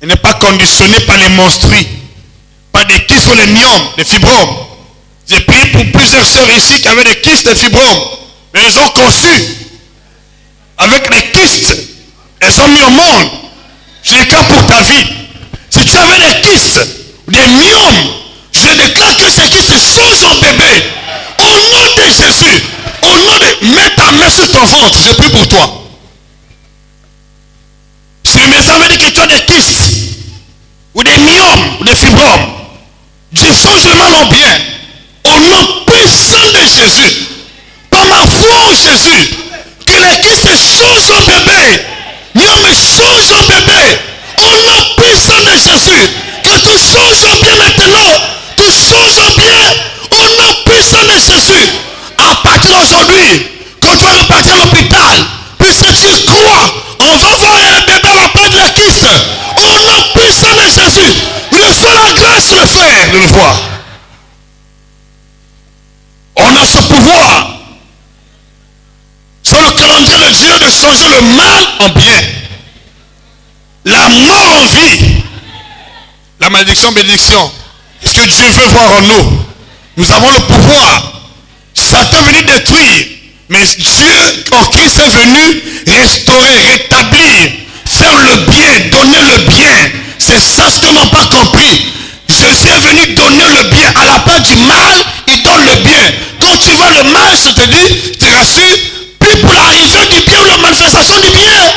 Speaker 1: Il n'est pas conditionné par les menstrues, par des kystes ou les myomes, des fibromes. J'ai prié pour plusieurs sœurs ici qui avaient des kystes, des fibromes. Mais elles ont conçu avec des kystes. Elles ont mis au monde. Je déclare pour ta vie. Si tu avais des kystes ou des myomes, je déclare que ces kystes changent en bébé. Au nom de Jésus. Au nom de... Mets ta main sur ton ventre. Je prie pour toi. Si le médecin avait dit que tu as des kystes, ou des myomes, ou des fibromes, Dieu change le mal en bien. Au nom puissant de Jésus, par ma foi en Jésus, que les kystes changent en bébé. Myomes changent en bébé. Au tu crois, on va voir un bébé à la part de la Christ. On a puissance de Jésus. Reçois la grâce, le frère, de le voir. On a ce pouvoir sur le calendrier de Dieu de changer le mal en bien, la mort en vie, la malédiction en bénédiction. Ce que Dieu veut voir en nous. Nous avons le pouvoir. Satan est venu détruire, mais Dieu en Christ est venu restaurer, rétablir, faire le bien, donner le bien. C'est ça ce qu'ils n'ont pas compris. Jésus est venu donner le bien. À la part du mal, il donne le bien. Quand tu vois le mal, ça te dit, je te rassure, plus pour l'arrivée du bien ou la manifestation du bien.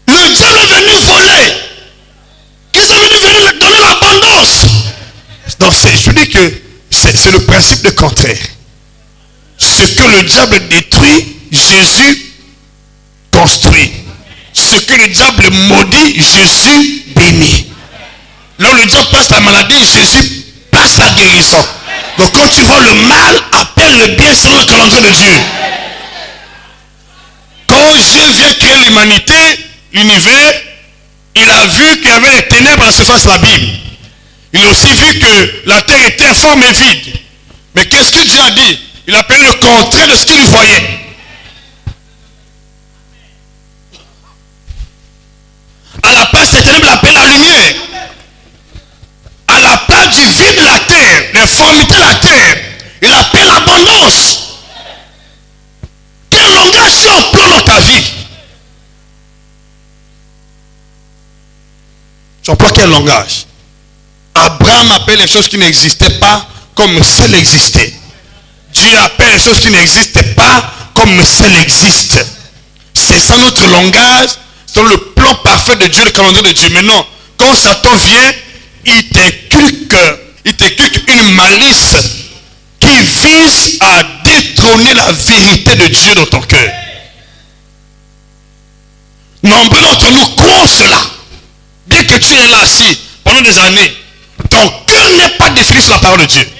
Speaker 1: Le diable est venu voler. Christ est venu donner l'abondance. Donc je dis que c'est le principe de contraire. Ce que le diable détruit, Jésus construit. Ce que le diable maudit, Jésus bénit. Là où le diable place la maladie, Jésus place la guérison. Donc quand tu vois le mal, appelle le bien selon le calendrier de Dieu. Quand Dieu vient créer l'humanité, l'univers, il a vu qu'il y avait les ténèbres à la surface de la Bible. Il a aussi vu que la terre était informe et vide. Mais qu'est-ce que Dieu a dit? Il a appelé le contraire de ce qu'il voyait. À la place des ténèbres, il appelle la lumière. À la place du vide de la terre, l'informité de la terre, il appelle l'abondance. Quel langage tu emploies dans ta vie? Tu emploies quel langage? Abraham appelle les choses qui n'existaient pas comme si elles existaient. Dieu appelle les choses qui n'existaient pas comme si elles existent. C'est ça notre langage, c'est le plan parfait de Dieu, le calendrier de Dieu. Maintenant, quand Satan vient, il t'inculque une malice qui vise à détrôner la vérité de Dieu dans ton cœur. Nombreux d'entre nous croient cela. Bien que tu es là assis pendant des années, ton cœur n'est pas défini sur la parole de Dieu.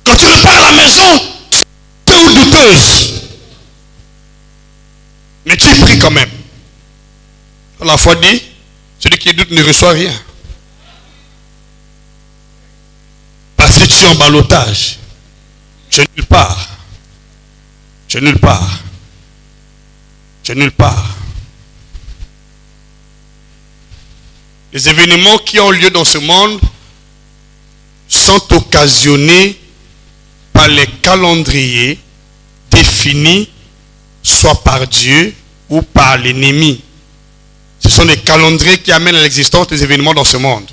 Speaker 1: Quand tu repars à la maison, tu es douteuse. Mais tu pries quand même. La foi dit, celui qui doute ne reçoit rien. Parce que tu es en ballottage. Tu es nulle part. Tu es nulle part. Tu es nulle part. Les événements qui ont lieu dans ce monde sont occasionnés par les calendriers définis soit par Dieu ou par l'ennemi. Ce sont des calendriers qui amènent à l'existence des événements dans ce monde.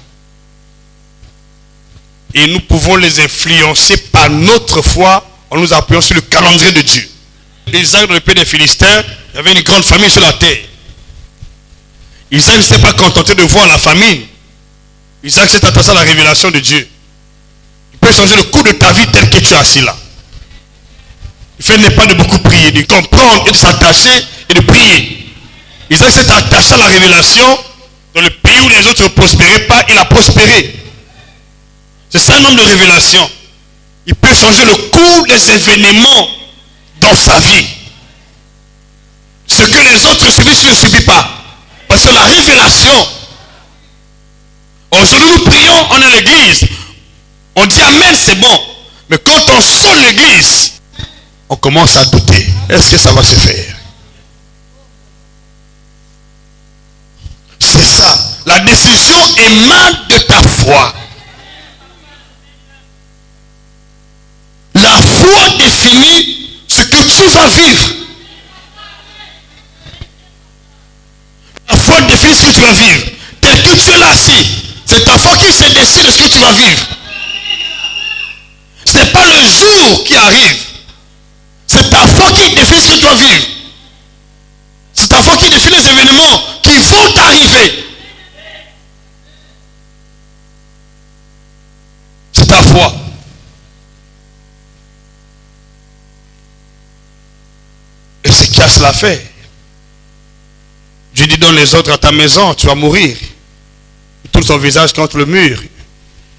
Speaker 1: Et nous pouvons les influencer par notre foi en nous appuyant sur le calendrier de Dieu. Isaac, dans le pays des Philistins, il y avait une grande famine sur la terre. Isaac ne s'est pas contenté de voir la famine. Isaac s'est attaché à la révélation de Dieu. Il peut changer le cours de ta vie tel que tu es assis là. Le fait n'est pas de beaucoup prier, de comprendre et de s'attacher et de prier. Isaac s'est attaché à la révélation. Dans le pays où les autres ne prospéraient pas, il a prospéré. C'est ça un homme de révélation. Il peut changer le cours des événements dans sa vie. Ce que les autres subissent, ne subit pas. Parce que la révélation, aujourd'hui nous prions, on est à l'église. On dit Amen, c'est bon. Mais quand on sort l'église, on commence à douter. Est-ce que ça va se faire? C'est ça. La décision émane de ta foi. La foi définit ce que tu vas vivre. La foi définit ce que tu vas vivre. Tel que tu es là assis, c'est ta foi qui se décide de ce que tu vas vivre. Ce n'est pas le jour qui arrive. C'est ta foi qui définit ce que tu dois vivre. C'est ta foi qui définit les événements qui vont t'arriver. C'est ta foi. Et c'est qui a cela fait? Dieu dit dans les autres à ta maison, tu vas mourir. Il tourne son visage contre le mur.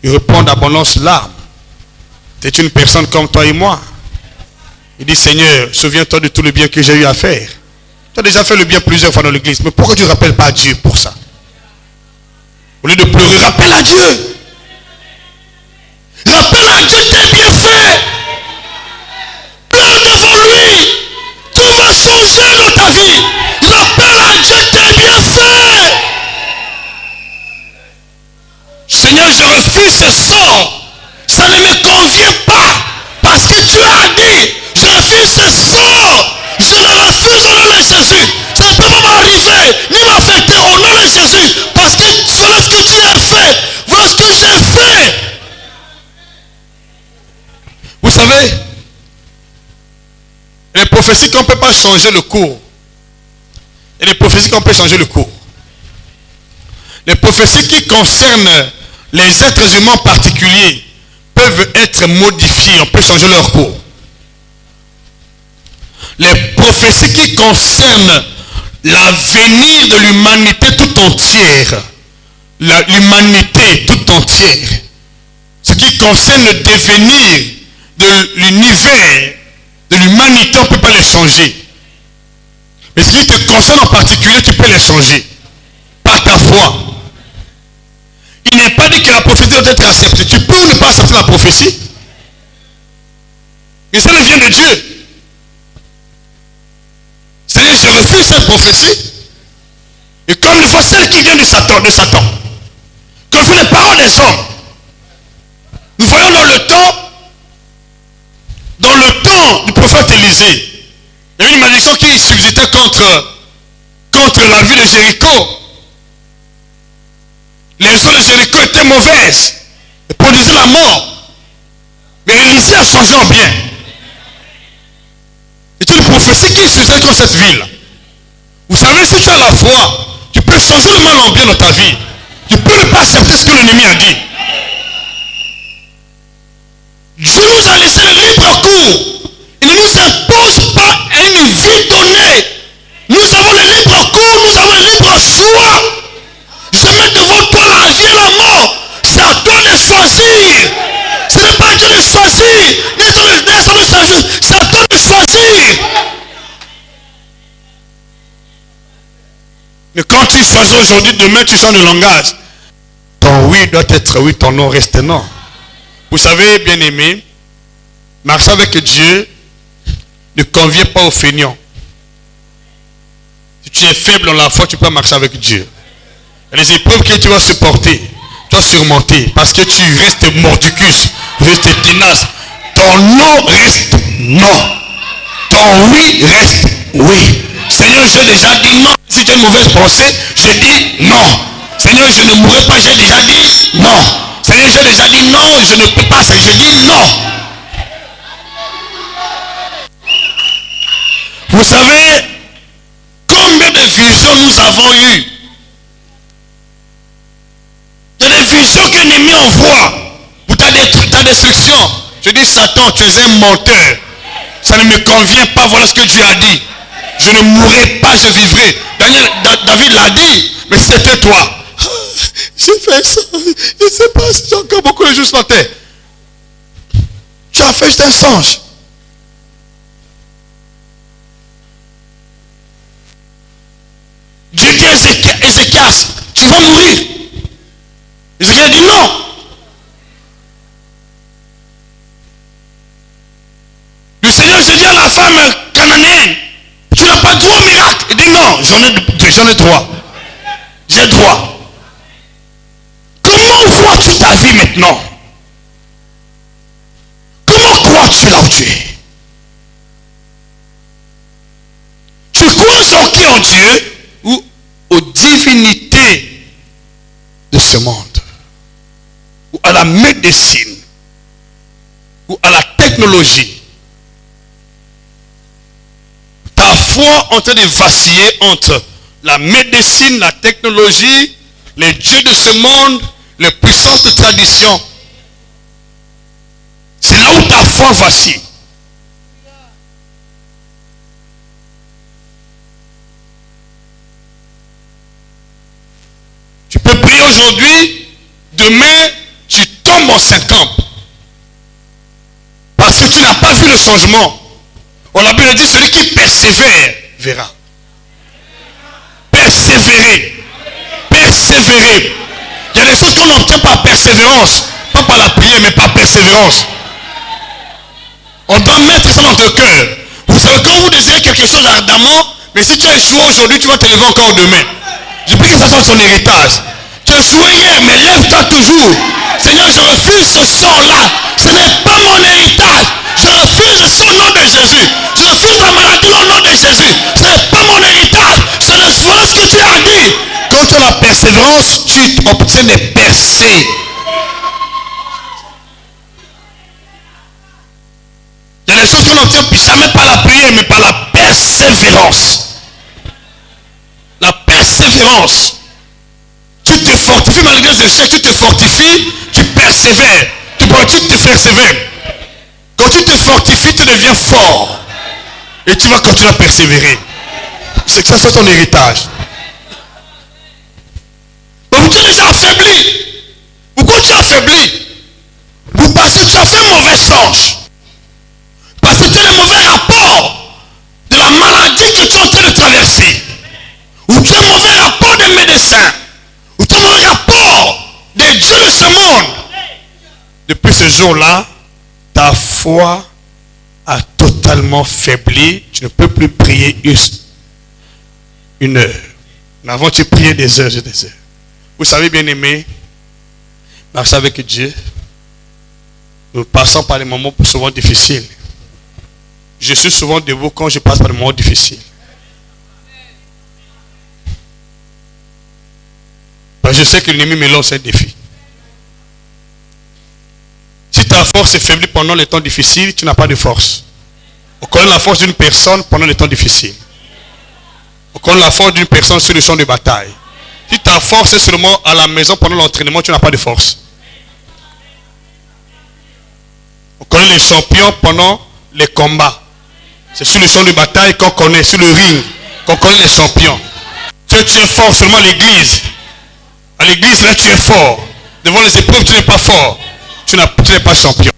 Speaker 1: Il répond d'abondance larmes. Tu es une personne comme toi et moi. Il dit, Seigneur, souviens-toi de tout le bien que j'ai eu à faire. Tu as déjà fait le bien plusieurs fois dans l'église. Mais pourquoi tu ne rappelles pas à Dieu pour ça? Au lieu de pleurer, rappelle à Dieu. Rappelle à Dieu tes bienfaits. Pleure devant lui. Tout va changer dans ta vie. Rappelle à Dieu tes bienfaits. Seigneur, je refuse ce sort. Ça ne me convient pas. Parce que Dieu a dit, je refuse ce sort. Je le refuse au nom de Jésus. Ça ne peut pas m'arriver, ni m'affecter au nom de Jésus. Parce que voilà ce que Dieu a fait. Voilà ce que j'ai fait. Vous savez, les prophéties qu'on ne peut pas changer le cours. Et les prophéties qu'on peut changer le cours. Les prophéties qui concernent les êtres humains particuliers peuvent être modifiées. On peut changer leur cours. Les prophéties qui concernent l'avenir de l'humanité tout entière, l'humanité tout entière, ce qui concerne le devenir de l'univers, de l'humanité, on ne peut pas les changer. Mais ce qui te concerne en particulier, tu peux les changer par ta foi. Il n'est pas dit que la prophétie doit être acceptée. Tu peux ne pas accepter la prophétie. Mais ça vient de Dieu. C'est-à-dire, je refuse cette prophétie. Et comme une fois celle qui vient de Satan, comme font les paroles des hommes. Nous voyons dans le temps du prophète Élisée, il y a une malédiction qui subsistait contre la ville de Jéricho. Les eaux de Jéricho étaient mauvaises et produisaient la mort. Mais Élisée a changé en bien. C'est une prophétie qui subsistait contre cette ville. Vous savez, si tu as la foi, tu peux changer le mal en bien dans ta vie. Tu peux ne pas accepter ce que l'ennemi a dit. Dieu nous a laissé le libre cours. Il ne nous impose pas une vie donnée. Nous avons le libre cours, nous avons le libre choix. Je mets devant toi la vie et la mort. C'est à toi de choisir. Ce n'est pas à toi de choisir. C'est à toi de choisir. Mais quand tu choisis aujourd'hui, demain tu changes de langage. Ton oui doit être oui, ton non reste non. Vous savez, bien aimé, marcher avec Dieu ne convient pas aux feignants. Si tu es faible dans la foi, tu peux marcher avec Dieu. Et les épreuves que tu vas supporter, tu vas surmonter parce que tu restes mordicus, restes tenace. Ton non reste non. Ton oui reste oui. Seigneur, j'ai déjà dit non. Si tu as une mauvaise pensée, je dis non. Seigneur, je ne mourrai pas, j'ai déjà dit non. Seigneur, j'ai déjà dit non, je ne peux pas, je dis non. Vous savez, combien de visions nous avons eues? Il y a des visions que l'ennemi envoie pour ta destruction. Je dis, Satan, tu es un menteur. Ça ne me convient pas, voilà ce que Dieu a dit. Je ne mourrai pas, je vivrai. David l'a dit, mais c'était toi. J'ai fait ça. Je ne sais pas si j'ai encore beaucoup de jours sur la terre. Tu as fait juste un songe. Dieu dit à Ézéchias, tu vas mourir. Ézéchias dit non. Le Seigneur se dit à la femme cananéenne, tu n'as pas droit au miracle. Il dit non, j'en ai droit. J'ai droit. Comment vois-tu ta vie maintenant? Comment crois-tu là où tu es? Tu crois en qui? En Dieu ou aux divinités de ce monde? Ou à la médecine? Ou à la technologie? Ta foi en train de vaciller entre la médecine, la technologie, les dieux de ce monde, les puissances de tradition. C'est là où ta foi vacille. Tu peux prier aujourd'hui, demain, tu tombes en syncope. Parce que tu n'as pas vu le changement. On la Bible dit, celui qui persévère verra. Persévérer. Persévérer. Il y a des choses qu'on obtient par persévérance. Pas par la prière, mais par persévérance. On doit mettre ça dans ton cœur. Vous savez, quand vous désirez quelque chose ardemment, mais si tu as échoué aujourd'hui, tu vas te lever encore demain. Je prie que ça soit ton héritage. Tu as échoué hier, mais lève-toi toujours. Seigneur, je refuse ce sort-là. Ce n'est pas mon héritage. Je refuse ça au nom de Jésus. Je refuse la maladie au nom de Jésus. Ce n'est pas mon héritage. Je reçois ce que tu as dit. Quand tu as la persévérance, tu obtiens des percées. Il y a des choses qu'on n'obtient jamais par la prière, mais par la persévérance. La persévérance. Tu te fortifies malgré les échecs, tu te fortifies, tu persévères. Tu te persévères. Quand tu te fortifies, tu deviens fort. Et tu vas continuer à persévérer. C'est que ça soit ton héritage. Donc tu es déjà affaibli. Pourquoi tu es affaibli? Parce que tu as fait un mauvais songe. Parce que tu as un mauvais rapport de la maladie que tu es en train de traverser. Ou tu as un mauvais rapport des médecins. Ou tu as un mauvais rapport des dieux de ce monde. Depuis ce jour-là, ta foi a totalement faibli. Tu ne peux plus prier une heure. Mais avant, tu priais des heures et des heures. Vous savez, bien aimé, marcher avec Dieu, nous passons par des moments souvent difficiles. Je suis souvent debout quand je passe par des moments difficiles. Parce que je sais que l'ennemi me lance un défi. Si ta force est faiblie pendant les temps difficiles, tu n'as pas de force. On connaît la force d'une personne pendant les temps difficiles. On connaît la force d'une personne sur le champ de bataille. Si ta force est seulement à la maison pendant l'entraînement, tu n'as pas de force. On connaît les champions pendant les combats. C'est sur le champ de bataille qu'on connaît, sur le ring, qu'on connaît les champions. Tu es fort seulement à l'église. À l'église, là, tu es fort. Devant les épreuves, tu n'es pas fort. Tu n'es pas champion.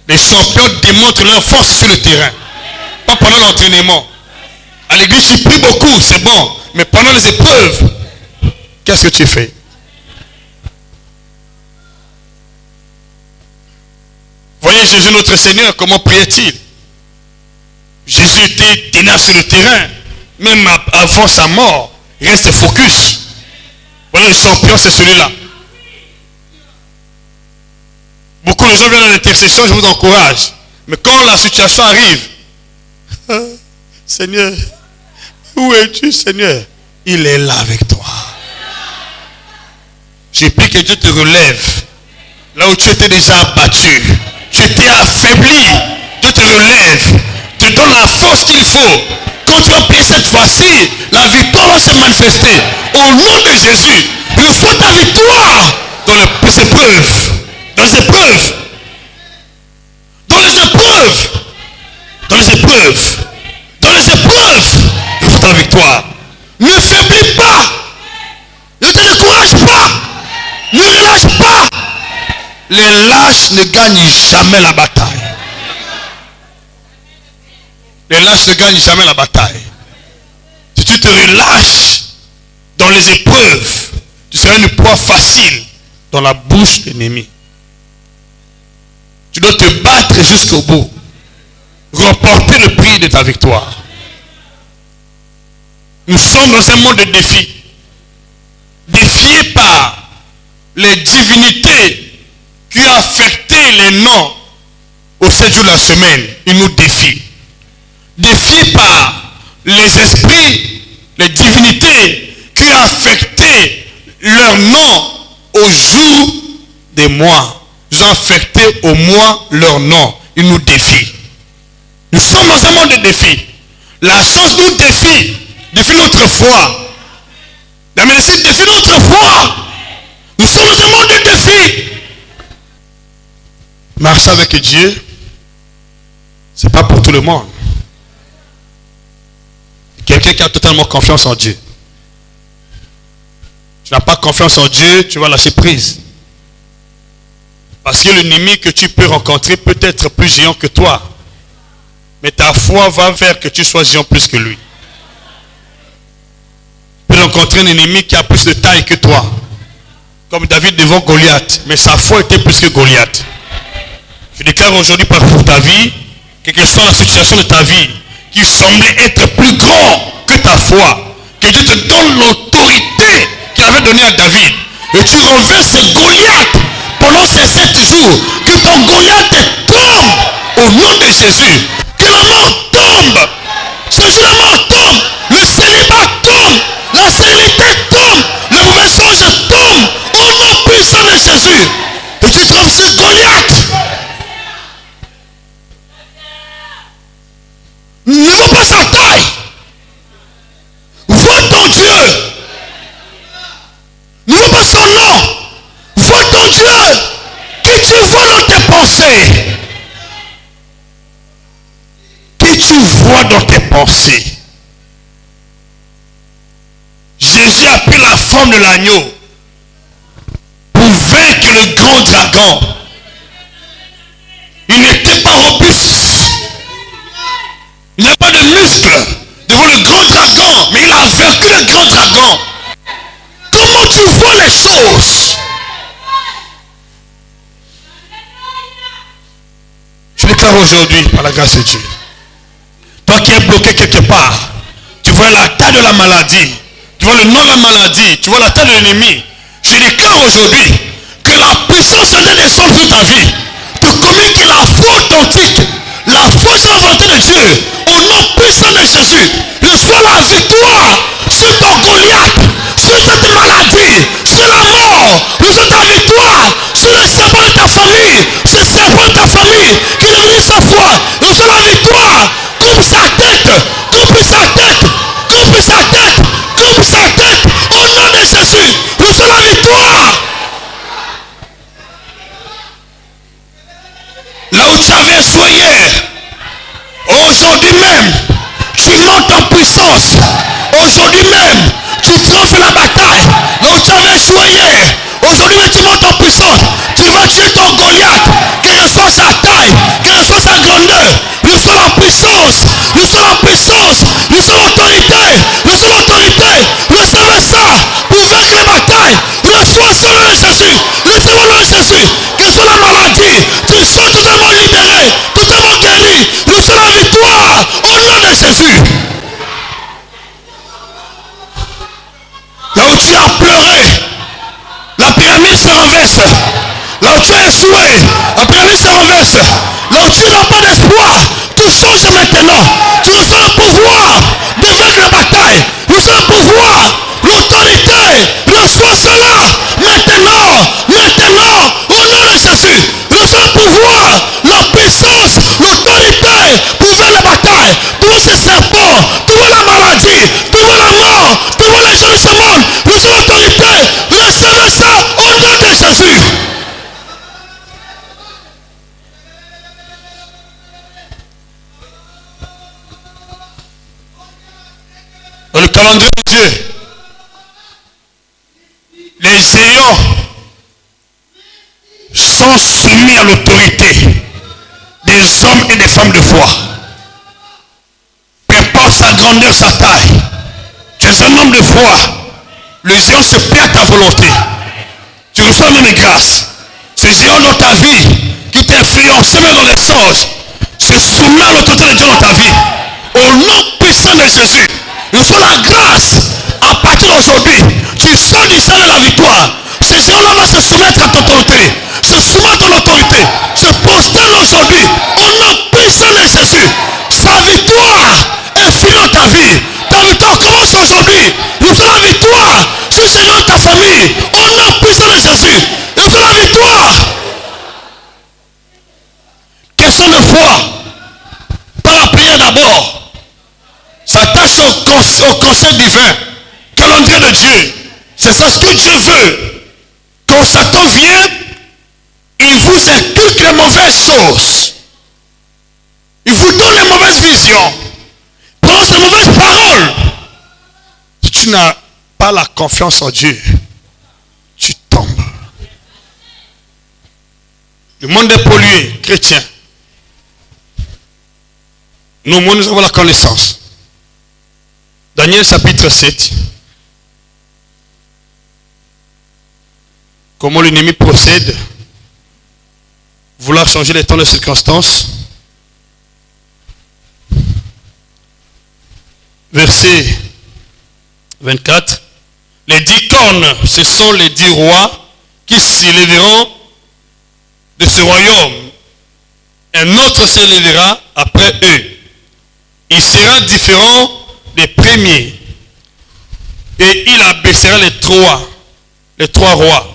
Speaker 1: Les champions démontrent leur force sur le terrain. Pas pendant l'entraînement. À l'église, tu pries beaucoup, c'est bon. Mais pendant les épreuves, qu'est-ce que tu fais? Voyez Jésus notre Seigneur, comment priait-il? Jésus était ténace sur le terrain. Même avant sa mort, il reste focus. Voilà, le champion, c'est celui-là. Beaucoup de gens viennent à l'intercession, je vous encourage. Mais quand la situation arrive, Seigneur, où es-tu, Seigneur? Il est là avec toi. Je prie que Dieu te relève. Là où tu étais déjà abattu, tu étais affaibli. Dieu te relève, te donne la force qu'il faut. Quand tu vas prier cette fois-ci, la victoire va se manifester. Au nom de Jésus, reçois ta victoire dans les épreuves. Dans les épreuves. Dans les épreuves. Dans les épreuves. Dans les épreuves. Reçois ta victoire. Ne faiblis pas. Ne te décourage pas. Ne relâche pas. Les lâches ne gagnent jamais la bataille. Les lâches ne gagnent jamais la bataille. Si tu te relâches dans les épreuves, tu seras une proie facile dans la bouche de l'ennemi. Tu dois te battre jusqu'au bout. Remporter le prix de ta victoire. Nous sommes dans un monde de défis. Défiés par les divinités qui ont affecté les noms au 7 jours de la semaine. Ils nous défient. Défiés par les esprits, les divinités qui ont affecté leur nom au jour des mois. Ils ont affecté au mois leur nom. Ils nous défient. Nous sommes dans un monde de défis. La science nous défie notre foi. La médecine défie notre foi. Nous sommes dans un monde de défis. Marcher avec Dieu, c'est pas pour tout le monde. Quelqu'un qui a totalement confiance en Dieu. Tu n'as pas confiance en Dieu, tu vas lâcher prise. Parce que l'ennemi que tu peux rencontrer peut être plus géant que toi. Mais ta foi va faire que tu sois géant plus que lui. Tu peux rencontrer un ennemi qui a plus de taille que toi. Comme David devant Goliath. Mais sa foi était plus que Goliath. Je déclare aujourd'hui pour ta vie, quelle que soit la situation de ta vie, qui semblait être plus grand que ta foi, que Dieu te donne l'autorité qu'il avait donnée à David. Et tu renverses Goliath pendant ces 7 jours. Que ton Goliath tombe au nom de Jésus. Que la mort tombe. Ce jour la mort tombe. Le célibat tombe. La stérilité tombe. Le mauvais songe tombe. Au nom puissant de Jésus. Et tu tombes sur Goliath. Ne vois pas sa taille. Vois ton Dieu. Ne vois pas son nom. Vois ton Dieu. Qui tu vois dans tes pensées. Qui tu vois dans tes pensées. Jésus a pris la forme de l'agneau pour vaincre le grand dragon. Il n'était pas robuste. Il n'a pas de muscles devant le grand dragon, mais il a vaincu le grand dragon. Comment tu vois les choses? Je déclare aujourd'hui, par la grâce de Dieu, toi qui es bloqué quelque part, tu vois la taille de la maladie, tu vois le nom de la maladie, tu vois la taille de l'ennemi. Je déclare aujourd'hui que la puissance de descendre sur ta vie, te communique la foi authentique, la foi sur la volonté de Dieu, au nom puissant de Jésus. Reçois la victoire sur ton Goliath, sur cette maladie, sur la mort. Reçois ta victoire sur le serpent de ta famille, ce serpent de ta famille qui est devenu sa foi. Reçois la victoire. Coupe sa tête, coupe sa tête, coupe sa tête, coupe sa tête. Au nom de Jésus, reçois la victoire. Là où tu avais échoué hier, aujourd'hui même, tu montes en puissance. Aujourd'hui même, tu triomphes la bataille. Là où tu avais échoué hier, aujourd'hui même tu montes en puissance. Tu vas tuer ton Goliath, quelle que soit sa taille, quelle que soit sa grandeur. Reçois la puissance, reçois la puissance, reçois l'autorité, reçois l'autorité. Recevez ça pour vaincre la bataille. Reçois ça dans Jésus, recevez dans Jésus. Quelle soit la maladie, tu sois totalement libéré, totalement guéri. Reçois la victoire au nom de Jésus. Là où tu as pleuré, la pyramide se renverse. Là où tu as échoué, la pyramide se renverse. Là où tu n'as pas d'espoir, tout change maintenant. Tu reçois le pouvoir de vaincre la bataille. Reçois le pouvoir, l'autorité. Reçois cela maintenant, maintenant, au nom de Jésus. Reçois le pouvoir, la puissance, l'autorité pour vaincre la bataille. Devant ces serpents, devant la maladie, devant la mort, devant les gens de ce monde. Reçois l'autorité. Recevez ça au nom de Jésus. Dans le calendrier de Dieu, les géants sont soumis à l'autorité des hommes et des femmes de foi. Peu importe sa grandeur, sa taille, tu es un homme de foi. Le géant se plaît à ta volonté. Tu reçois une grâce. Ce géant dans ta vie qui t'influence même dans les choses se soumet à l'autorité de Dieu dans ta vie. Au nom puissant de Jésus, reçois la grâce. À partir d'aujourd'hui, tu sors du chemin de la victoire. Ce géant-là va se soumettre à ton autorité. Se soumet à ton autorité. Se prosterne aujourd'hui. Au nom puissant de Jésus. Sa victoire est finie dans ta vie. Ta victoire commence aujourd'hui. Reçois la victoire sur ce géant de ta famille. Au nom puissant de Jésus. Reçois la victoire. Question de foi. Par la prière d'abord. S'attache au conseil divin. Calendrier de Dieu. C'est ça ce que Dieu veut. Quand Satan vient, il vous inculque les mauvaises choses. Il vous donne les mauvaises visions. Prononce les mauvaises paroles. Si tu n'as pas la confiance en Dieu, tu tombes. Le monde est pollué, chrétien. Nous, nous avons la connaissance. Daniel chapitre 7. Comment l'ennemi procède, vouloir changer les temps de circonstances. Verset 24. Les 10 cornes, ce sont les 10 rois qui s'élèveront de ce royaume. Un autre s'élèvera après eux. Il sera différent des premiers. Et il abaissera les trois rois.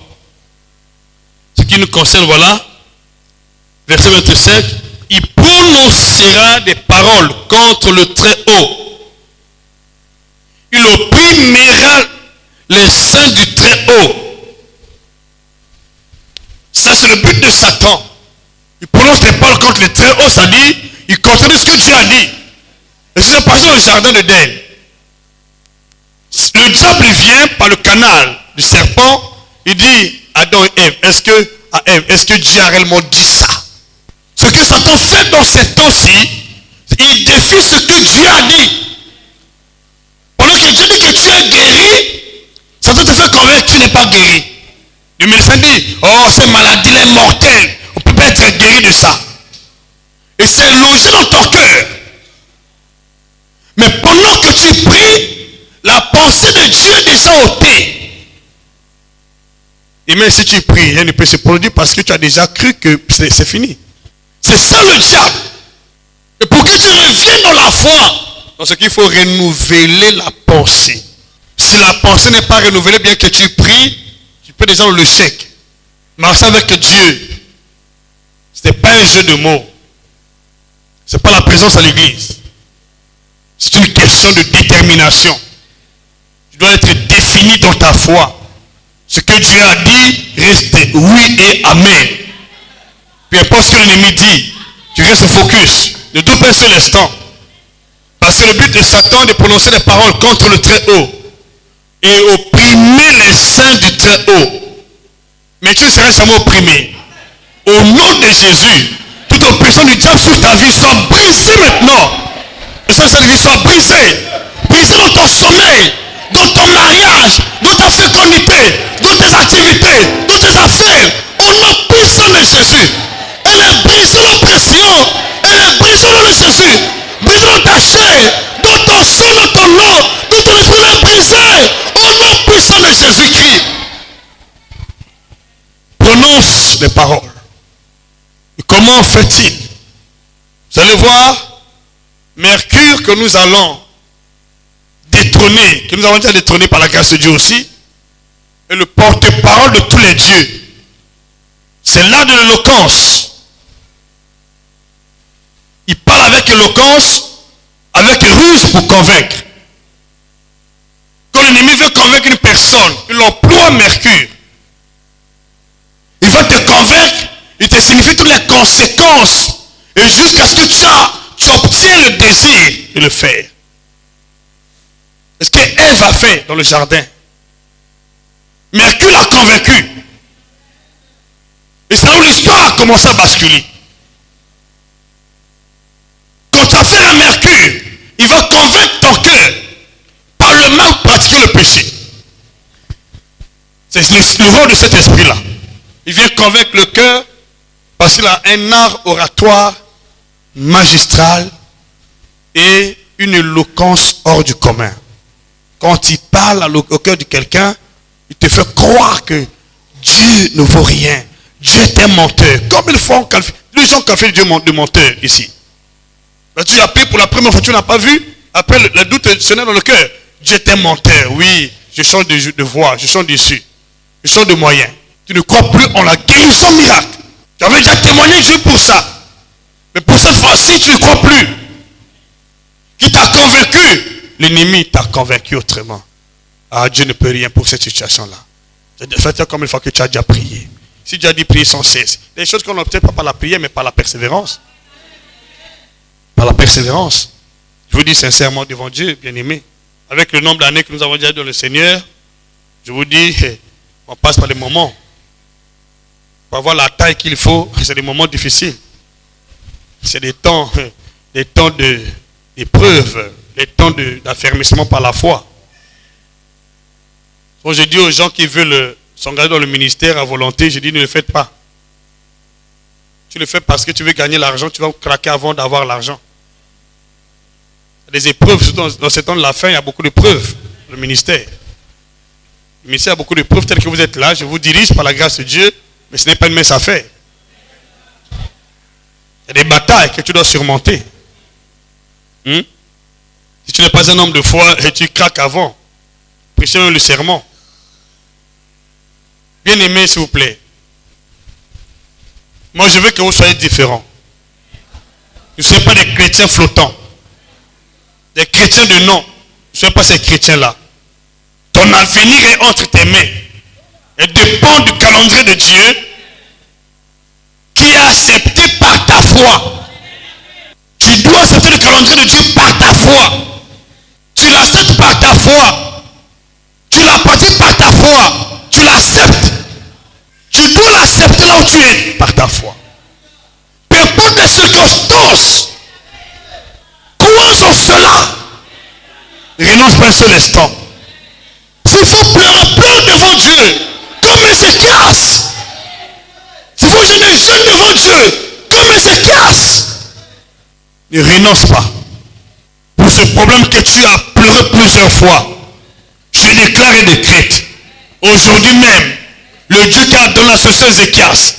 Speaker 1: Ce qui nous concerne, voilà. Verset 25. Il prononcera des paroles contre le Très-Haut. Il opprimera les saints du Très-Haut. Ça, c'est le but de Satan. Il prononce des paroles contre le Très-Haut, ça dit, il contredit ce que Dieu a dit. Et c'est passé dans le jardin d'Éden. Le diable vient par le canal du serpent, il dit à Adam et Ève, est-ce que Dieu a réellement dit ça? Ce que Satan fait dans ces temps-ci, il défie ce que Dieu a dit. Pendant que Dieu dit que tu es guéri, Satan te fait convaincre que tu n'es pas guéri. Le médecin dit, oh, cette maladie est mortelle, on ne peut pas être guéri de ça. Et c'est logé dans ton cœur. Mais pendant que tu pries, la pensée de Dieu est déjà ôtée. Et même si tu pries, rien ne peut se produire parce que tu as déjà cru que c'est fini. C'est ça le diable. Et pour que tu reviennes dans la foi, dans ce qu'il faut renouveler la pensée. Si la pensée n'est pas renouvelée, bien que tu pries, tu peux déjà le chèque. Marcher avec Dieu. Ce n'est pas un jeu de mots. Ce n'est pas la présence à l'église. C'est une question de détermination. Tu dois être défini dans ta foi. Ce que Dieu a dit, reste oui et amen. Peu importe ce que l'ennemi dit, tu restes focus. Ne doute pas un seul instant. Parce que le but de Satan est de prononcer des paroles contre le Très-Haut et opprimer les saints du Très-Haut. Mais tu ne seras jamais opprimé. Au nom de Jésus, toute oppression du diable sur ta vie soit brisée maintenant. Le sang de cette vie soit brisé. Brisé dans ton sommeil, dans ton mariage, dans ta fécondité, dans tes activités, dans tes affaires. Au nom puissant de Jésus. Elle est brisée l'oppression. Elle est brisée au nom de Jésus. Brisée dans ta chair, dans ton sang, dans ton nom, dans ton esprit, elle est brisée. Au nom puissant de Jésus-Christ. Prononce les paroles. Et comment fait-il? Vous allez voir, Mercure que nous allons détrôner, que nous avons déjà détrôné par la grâce de Dieu aussi, est le porte-parole de tous les dieux. C'est l'art de l'éloquence. Il parle avec éloquence, avec ruse pour convaincre. Quand l'ennemi veut convaincre une personne, il emploie Mercure. Il va te convaincre, il te signifie toutes les conséquences. Et jusqu'à ce que tu obtiens le désir de le faire. C'est ce qu'Ève a fait dans le jardin. Mercure l'a convaincu. Et c'est là où l'histoire a commencé à basculer. Quand tu as affaire à Mercure, il va convaincre ton cœur par le mal pratiquer le péché. C'est le rôle de cet esprit-là. Il vient convaincre le cœur parce qu'il a un art oratoire magistral et une éloquence hors du commun. Quand il parle au cœur de quelqu'un, il te fait croire que Dieu ne vaut rien. Dieu est un menteur. Comme ils font, les gens qualifient Dieu de menteur ici. Ben, tu as pris pour la première fois, tu n'as pas vu. Après, le doute sonnait dans le cœur. Dieu est un menteur. Oui, je change de voix, je change d'issue, je change de moyens. Tu ne crois plus en la guérison miracle. Tu avais déjà témoigné Dieu pour ça. Mais pour cette fois-ci, tu ne crois plus. Qui t'a convaincu? L'ennemi t'a convaincu autrement. Ah, Dieu ne peut rien pour cette situation-là. Faites comme une fois que tu as déjà prié. Si Dieu a dit prier sans cesse, des choses qu'on n'obtient pas par la prière, mais par la persévérance. Par la persévérance. Je vous dis sincèrement devant Dieu, bien-aimé, avec le nombre d'années que nous avons déjà dans le Seigneur, je vous dis, on passe par des moments pour avoir la taille qu'il faut, c'est des moments difficiles. C'est des temps d'épreuve, des temps d'affermissement par la foi. Quand je dis aux gens qui veulent s'engager dans le ministère à volonté, je dis ne le faites pas. Tu le fais parce que tu veux gagner l'argent, tu vas craquer avant d'avoir l'argent. Il y a des épreuves, surtout dans ce temps de la fin, il y a beaucoup de preuves, le ministère. Le ministère a beaucoup de preuves, telles que vous êtes là, je vous dirige par la grâce de Dieu, mais ce n'est pas une mince affaire. Il y a des batailles que tu dois surmonter. Si tu n'es pas un homme de foi et tu craques avant, prêchez le serment. Bien aimé, s'il vous plaît. Moi, je veux que vous soyez différents. Ne soyez pas des chrétiens flottants. Des chrétiens de nom. Ne soyez pas ces chrétiens-là. Ton avenir est entre tes mains. Et dépend du calendrier de Dieu qui est accepté par ta foi. Tu dois accepter le calendrier de Dieu par ta foi. Tu l'acceptes par ta foi. Tu la pratiques par ta foi. Tu l'acceptes. Tu dois l'accepter là où tu es par ta foi. Peu importe les circonstances, crois en cela. Renonce pas un seul instant. S'il faut pleurer, pleure devant Dieu, comme Ézéchias. S'il faut jeûner, jeûne devant Dieu, comme Ézéchias. Ne renonce pas. Pour ce problème que tu as pleuré plusieurs fois, je déclare et décrète. Aujourd'hui même, le Dieu qui a donné la solution à Ézéchias,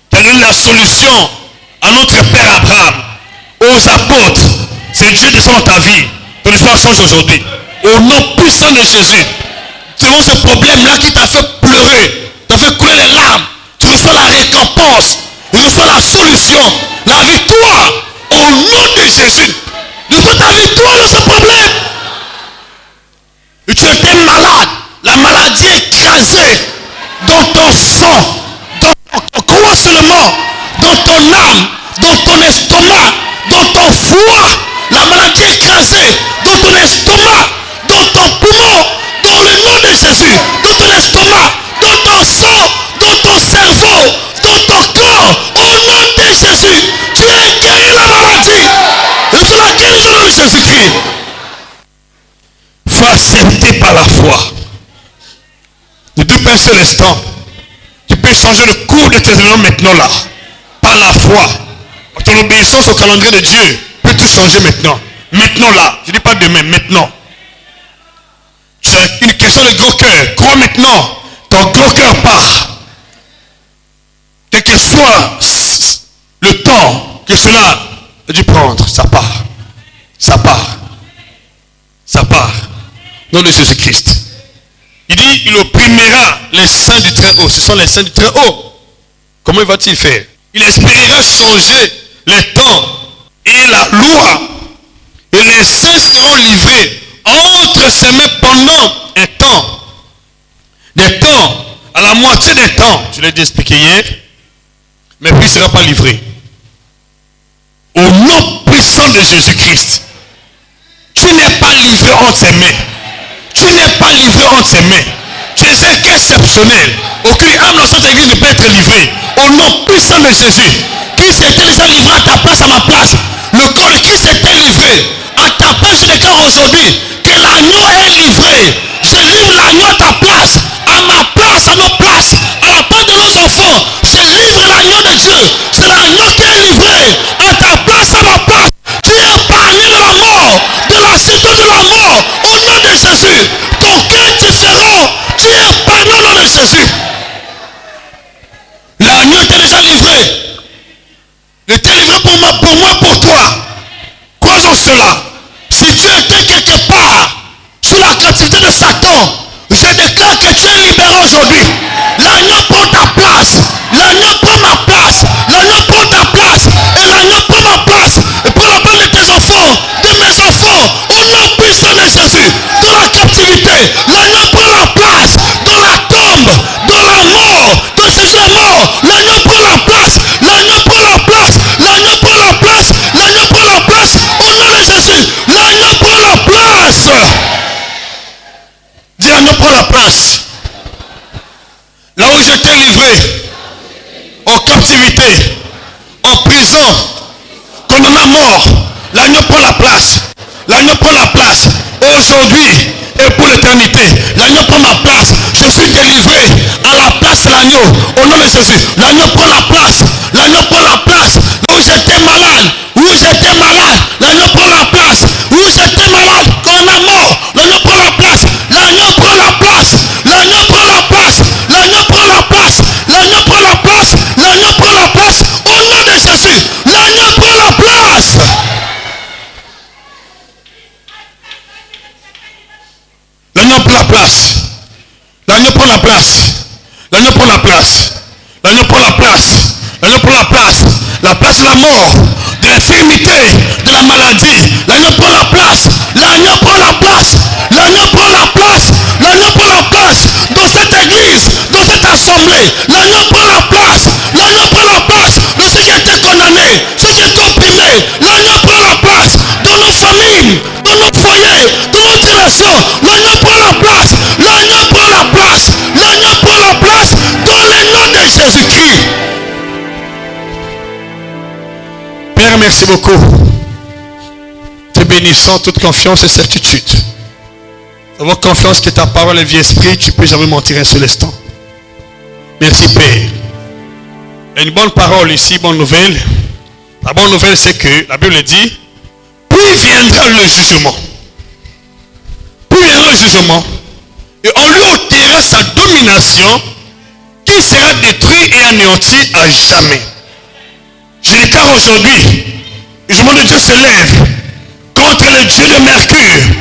Speaker 1: qui a donné la solution à notre père Abraham, aux apôtres, c'est Dieu descend dans ta vie. Ton histoire change aujourd'hui. Au nom puissant de Jésus, devant ce problème-là qui t'a fait pleurer, t'a fait couler les larmes, tu reçois la récompense, tu reçois la solution, la victoire, au nom de Jésus. Reçois ta victoire dans ce problème. Et tu étais malade, la maladie est écrasée dans ton sang, dans ton corps seulement, dans ton âme, dans ton estomac, dans ton foie. La maladie est écrasée dans ton estomac, dans ton poumon, dans le nom de Jésus, dans ton estomac, dans ton sang, dans ton cerveau, dans ton corps, au nom de Jésus. Tu as guéri la maladie. Reçois la guérison de Jésus-Christ. Faut accepter par la foi. Ne doute pas un seul instant. Tu peux changer le cours de tes événements maintenant là. Par la foi. Ton obéissance au calendrier de Dieu peut tout changer maintenant. Maintenant là. Je ne dis pas demain, maintenant. Tu as une question de gros cœur. Crois maintenant. Ton gros cœur part. Quel que soit le temps que cela a dû prendre, ça part. Ça part. Ça part. Nom de Jésus-Christ. Il dit, il opprimera les saints du Très-Haut. Ce sont les saints du Très-Haut. Comment va-t-il faire? Il espérera changer les temps et la loi. Et les saints seront livrés entre ses mains pendant un temps. Des temps, à la moitié des temps. Je l'ai dit expliqué hier. Mais puis il ne sera pas livré. Au nom puissant de Jésus-Christ. Tu n'es pas livré entre ses mains. Tu n'es pas livré entre ses mains. Tu es exceptionnel. Aucune âme dans cette église ne peut être livrée. Au nom puissant de Jésus. Qui s'était déjà livré à ta place, à ma place. Le corps de qui s'était livré à ta place, je déclare aujourd'hui que l'agneau est livré. Je livre l'agneau à ta place, à ma place, à nos places, à la place de nos enfants. Je livre l'agneau de Dieu. C'est l'agneau qui est livré à ta place, à ma place. Tu es épargné de la mort, de la sentence de la mort. Au nom de Jésus, ton cœur est différent. Tu es épargné au nom de Jésus. L'agneau était déjà livré. Il était livré pour moi, pour toi. Crois en cela. Si tu étais quelque part sous la captivité de Satan, je déclare que tu es libéré aujourd'hui. L'agneau prend ta place. L'agneau prend ma place. L'agneau prend ta place. Et l'agneau prend ma place. Et prend la place de tes enfants, de mes enfants. Au nom puissant de Jésus. Dans la captivité, l'agneau prend la place. Dans la tombe, dans la mort, quand Jésus est mort, l'agneau prend la place. L'agneau prend la place. L'agneau prend la place. reconnaissant qu'on en a mort. L'agneau prend la place. L'agneau prend la place. Aujourd'hui et pour l'éternité. L'agneau prend ma place. Je suis délivré à la place de l'agneau. Au nom de Jésus. L'agneau prend la place. L'agneau prend la place. Où j'étais malade. Où j'étais malade. L'agneau prend la place. Où j'étais malade. Quand on a mort. L'agneau prend la place. L'agneau prend la place. L'agneau prend la place. L'agneau prend la place. L'agneau prend la place. L'agneau prend la place. Au nom de Jésus. L'agneau prend la place. L'agneau prend la place. L'agneau prend la place. L'agneau prend la place. L'agneau prend la place. L'agneau prend la place. La place de la mort, de l'infirmité, de la maladie. L'agneau prend la place. L'agneau prend la place. L'agneau prend la place. L'agneau prend la place. Dans cette église, dans cette assemblée. L'agneau prend la place. L'agneau prend la place. Dans ceux qui étaient condamnés, ceux qui étaient opprimés. L'agneau prend la place. Dans nos familles, dans nos foyers, dans nos directions. L'agneau prend la place. L'agneau prend la place. L'agneau prend la place. Dans le nom de Jésus-Christ. Père, merci beaucoup. Te bénissons toute confiance et certitude. Nous avons confiance que ta parole est vie esprit, tu peux jamais mentir un seul instant. Merci Père. Il y a une bonne parole ici, bonne nouvelle. La bonne nouvelle c'est que la Bible dit, puis viendra le jugement. Puis viendra le jugement. Et on lui ôtera sa domination qui sera détruite et anéantie à jamais. Je déclare aujourd'hui, le jugement de Dieu s'élève contre le dieu de Mercure.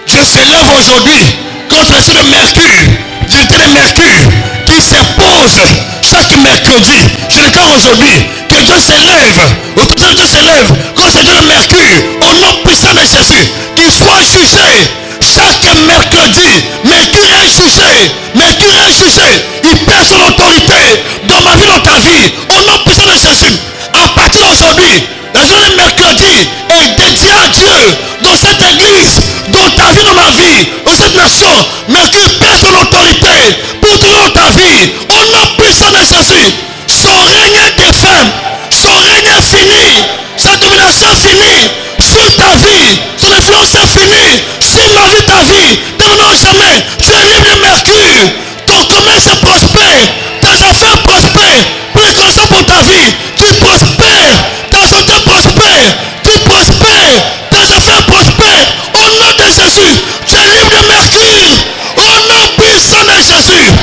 Speaker 1: Dieu s'élève aujourd'hui contre le dieu de Mercure, divinité de Mercure, qui s'impose chaque mercredi. Je déclare aujourd'hui que Dieu s'élève, l'autorité de Dieu s'élève contre ce dieu de Mercure, au nom puissant de Jésus, qu'il soit jugé chaque mercredi. Mercure est jugé, Mercure est jugé, il perd son autorité dans ma vie, dans ta vie, au nom puissant de Jésus. À partir d'aujourd'hui, la journée de mercredi est dédiée à Dieu dans cette église, dans ta vie, dans ma vie, dans cette nation. Mercure perd son autorité pour toi dans ta vie, au nom puissant de Jésus. Son règne est défait, son règne est fini, sa domination est finie sur ta vie, son influence est finie sur ma vie, ta vie. Désormais jamais, tu es libre de Mercure. Ton commerce prospère, tes affaires prospèrent. Plus que ça pour ta vie, tu prospères, ta santé prospère, tu prospères, tes affaires prospèrent. Au nom de Jésus, tu es libre de Mercure. Au nom puissant de Jésus.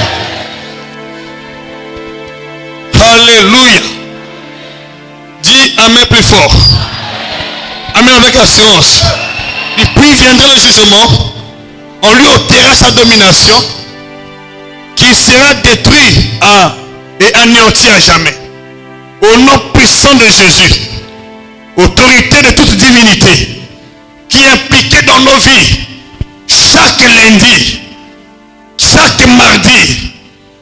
Speaker 1: Alléluia. Dis Amen plus fort. Amen avec assurance. Et puis viendra le jugement. On lui ôtera sa domination qui sera détruit et anéanti à jamais. Au nom puissant de Jésus, autorité de toute divinité qui est impliquée dans nos vies, chaque lundi, chaque mardi,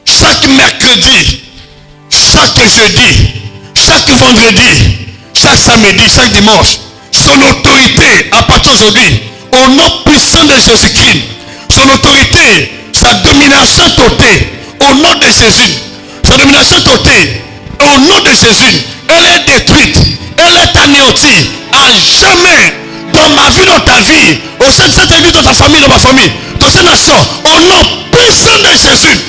Speaker 1: chaque mercredi, chaque jeudi, chaque vendredi, chaque samedi, chaque dimanche, son autorité à partir d'aujourd'hui, au nom puissant de Jésus-Christ, son autorité, sa domination totale, au nom de Jésus, sa domination totale, au nom de Jésus, elle est détruite, elle est anéantie à jamais dans ma vie, dans ta vie, au sein de cette église, dans ta famille, dans ma famille, dans cette nation, au nom puissant de Jésus,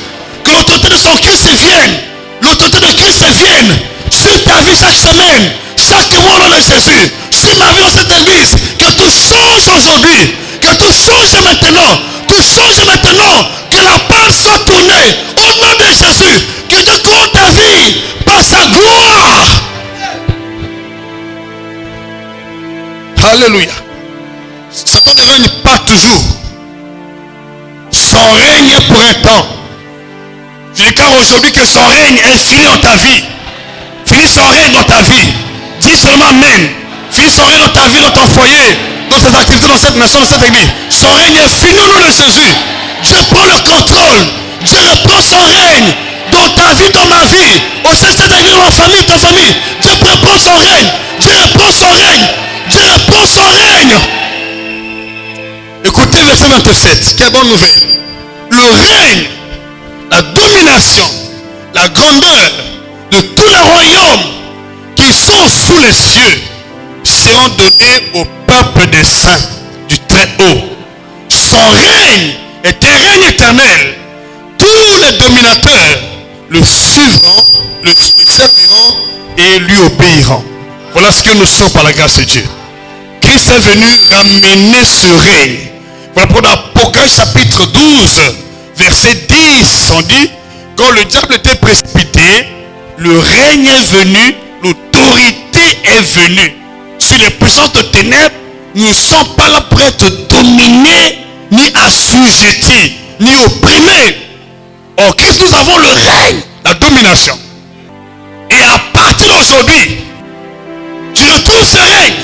Speaker 1: que l'autorité de son Christ vienne, l'autorité de Christ vienne sur ta vie chaque semaine, chaque mois dans Jésus, sur ma vie dans cette église, que tout change aujourd'hui, que tout change maintenant, tout change maintenant, que la page soit tournée au nom de Jésus, que Dieu compte ta vie par sa gloire. Alléluia. Satan ne règne pas toujours. Son règne est pour un temps. Je déclare aujourd'hui que son règne est fini dans ta vie. Finis son règne dans ta vie. Dis seulement Amen. Finis son règne dans ta vie, dans ton foyer, dans tes activités, dans cette nation, dans cette église. Son règne est fini au nom de Jésus. Dieu prend le contrôle. Dieu reprend son règne dans ta vie, dans ma vie. Au sein de cette église, dans ma famille, ta famille. Dieu reprend son règne. Dieu reprend son règne. Dieu reprend son règne. Écoutez le verset 27. Quelle bonne nouvelle. Le règne, la domination, la grandeur de tous les royaumes qui sont tous les cieux seront donnés au peuple des saints du Très-Haut. Son règne est un règne éternel. Tous les dominateurs le suivront, le serviront et lui obéiront. Voilà ce que nous sommes par la grâce de Dieu. Christ est venu ramener ce règne. Voilà pourquoi dans Apocalypse chapitre 12, verset 10, on dit, quand le diable était précipité, le règne est venu, l'autorité est venue. Sur les puissances de ténèbres, nous ne sommes pas là pour être dominés, ni assujettis, ni opprimés. En Christ, nous avons le règne, la domination. Et à partir d'aujourd'hui, tu retrouves ce règne.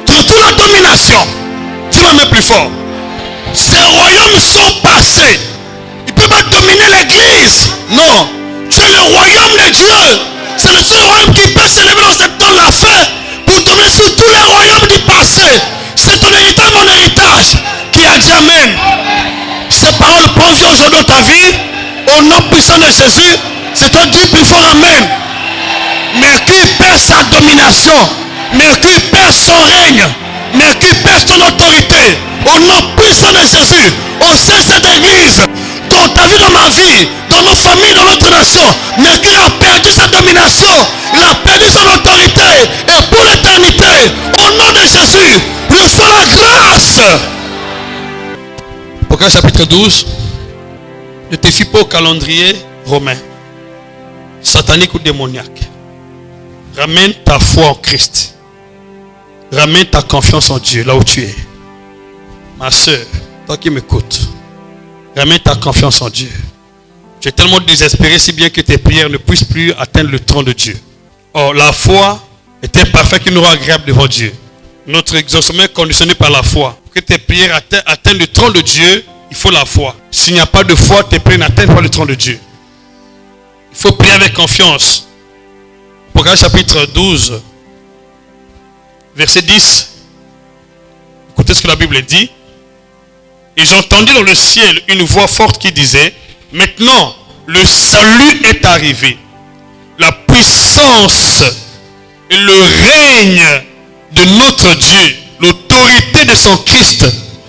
Speaker 1: Tu retrouves la domination. Tu vas mettre plus fort. Ces royaumes sont passés. Ils ne peuvent pas dominer l'église. Non. Tu es le royaume de Dieu. C'est le seul royaume qui peut s'élever dans cette temps de la fin pour dominer sur tous les royaumes du passé. C'est ton héritage, mon héritage. Qui a dit Amen. Ces paroles prennent vie aujourd'hui dans ta vie. Au nom puissant de Jésus, c'est toi qui dis plus fort Amen. Mercure perd sa domination. Mercure perd son règne. Mercure perd son autorité. Au nom puissant de Jésus, au sein de cette église, dans ta vie, dans ma vie, dans nos familles, dans notre nation, Mercure a perdu sa domination. Il a perdu son autorité. Et pour l'éternité, au nom de Jésus, reçois la grâce. Apocalypse chapitre 12. Ne te fie pas au calendrier romain, satanique ou démoniaque. Ramène ta foi en Christ. Ramène ta confiance en Dieu, là où tu es. Ma soeur, toi qui m'écoutes, ramène ta confiance en Dieu. Tu es tellement désespéré si bien que tes prières ne puissent plus atteindre le trône de Dieu. Or, la foi est un parfait qui nous rend agréable devant Dieu. Notre exaucement est conditionné par la foi. Pour que tes prières atteignent le trône de Dieu, il faut la foi. S'il n'y a pas de foi, tes prières n'atteignent pas le trône de Dieu. Il faut prier avec confiance. Apocalypse chapitre 12, verset 10. Écoutez ce que la Bible dit. Et j'entendis dans le ciel une voix forte qui disait, maintenant, le salut est arrivé. La puissance et le règne de notre Dieu, l'autorité de son Christ,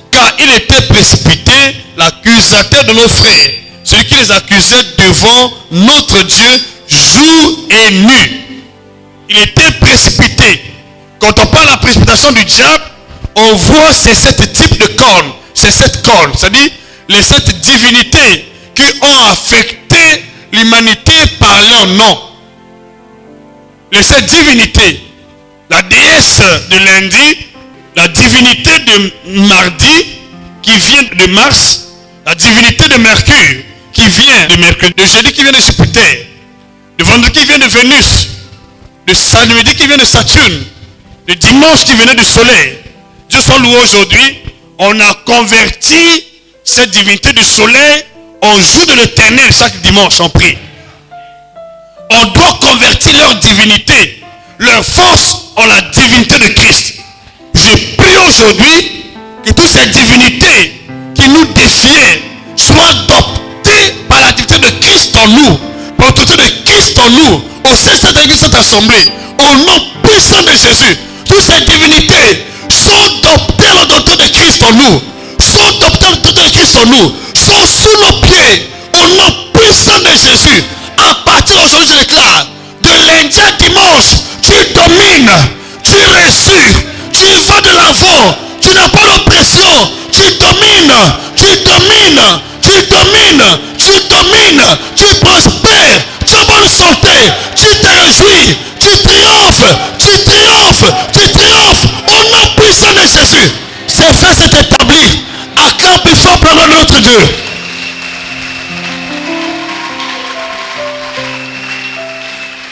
Speaker 1: car il était précipité, l'accusateur de nos frères, celui qui les accusait devant notre Dieu jour et nuit. Il était précipité. Quand on parle de la précipitation du diable, on voit ces 7 types de cornes. Ces 7 cornes, c'est-à-dire les 7 divinités qui ont affecté l'humanité par leur nom. Les 7 divinités. La déesse de lundi, la divinité de mardi qui vient de Mars, la divinité de Mercure qui vient de Mercure, de jeudi qui vient de Jupiter, de vendredi qui vient de Vénus, de samedi qui vient de Saturne, de dimanche qui venait du soleil. Dieu soit loué aujourd'hui, on a converti cette divinité du soleil en jour de l'éternel chaque dimanche, on prie. On doit convertir leur divinité, leur force en la divinité de Christ. Je prie aujourd'hui que toutes ces divinités qui nous défiaient soient adoptées par la divinité de Christ en nous, par l'autorité de Christ en nous, au sein de cette église, cette assemblée, au nom puissant de Jésus. Toutes ces divinités sont adoptées à l'autorité de Christ en nous, sont adoptées à l'autorité de Christ en nous, sont sous nos pieds, au nom puissant de Jésus. À partir d'aujourd'hui, je déclare, de lundi à dimanche, tu domines, tu reçus, tu vas de l'avant, tu n'as pas d'oppression, tu domines, tu domines, tu domines, tu domines, tu prospères.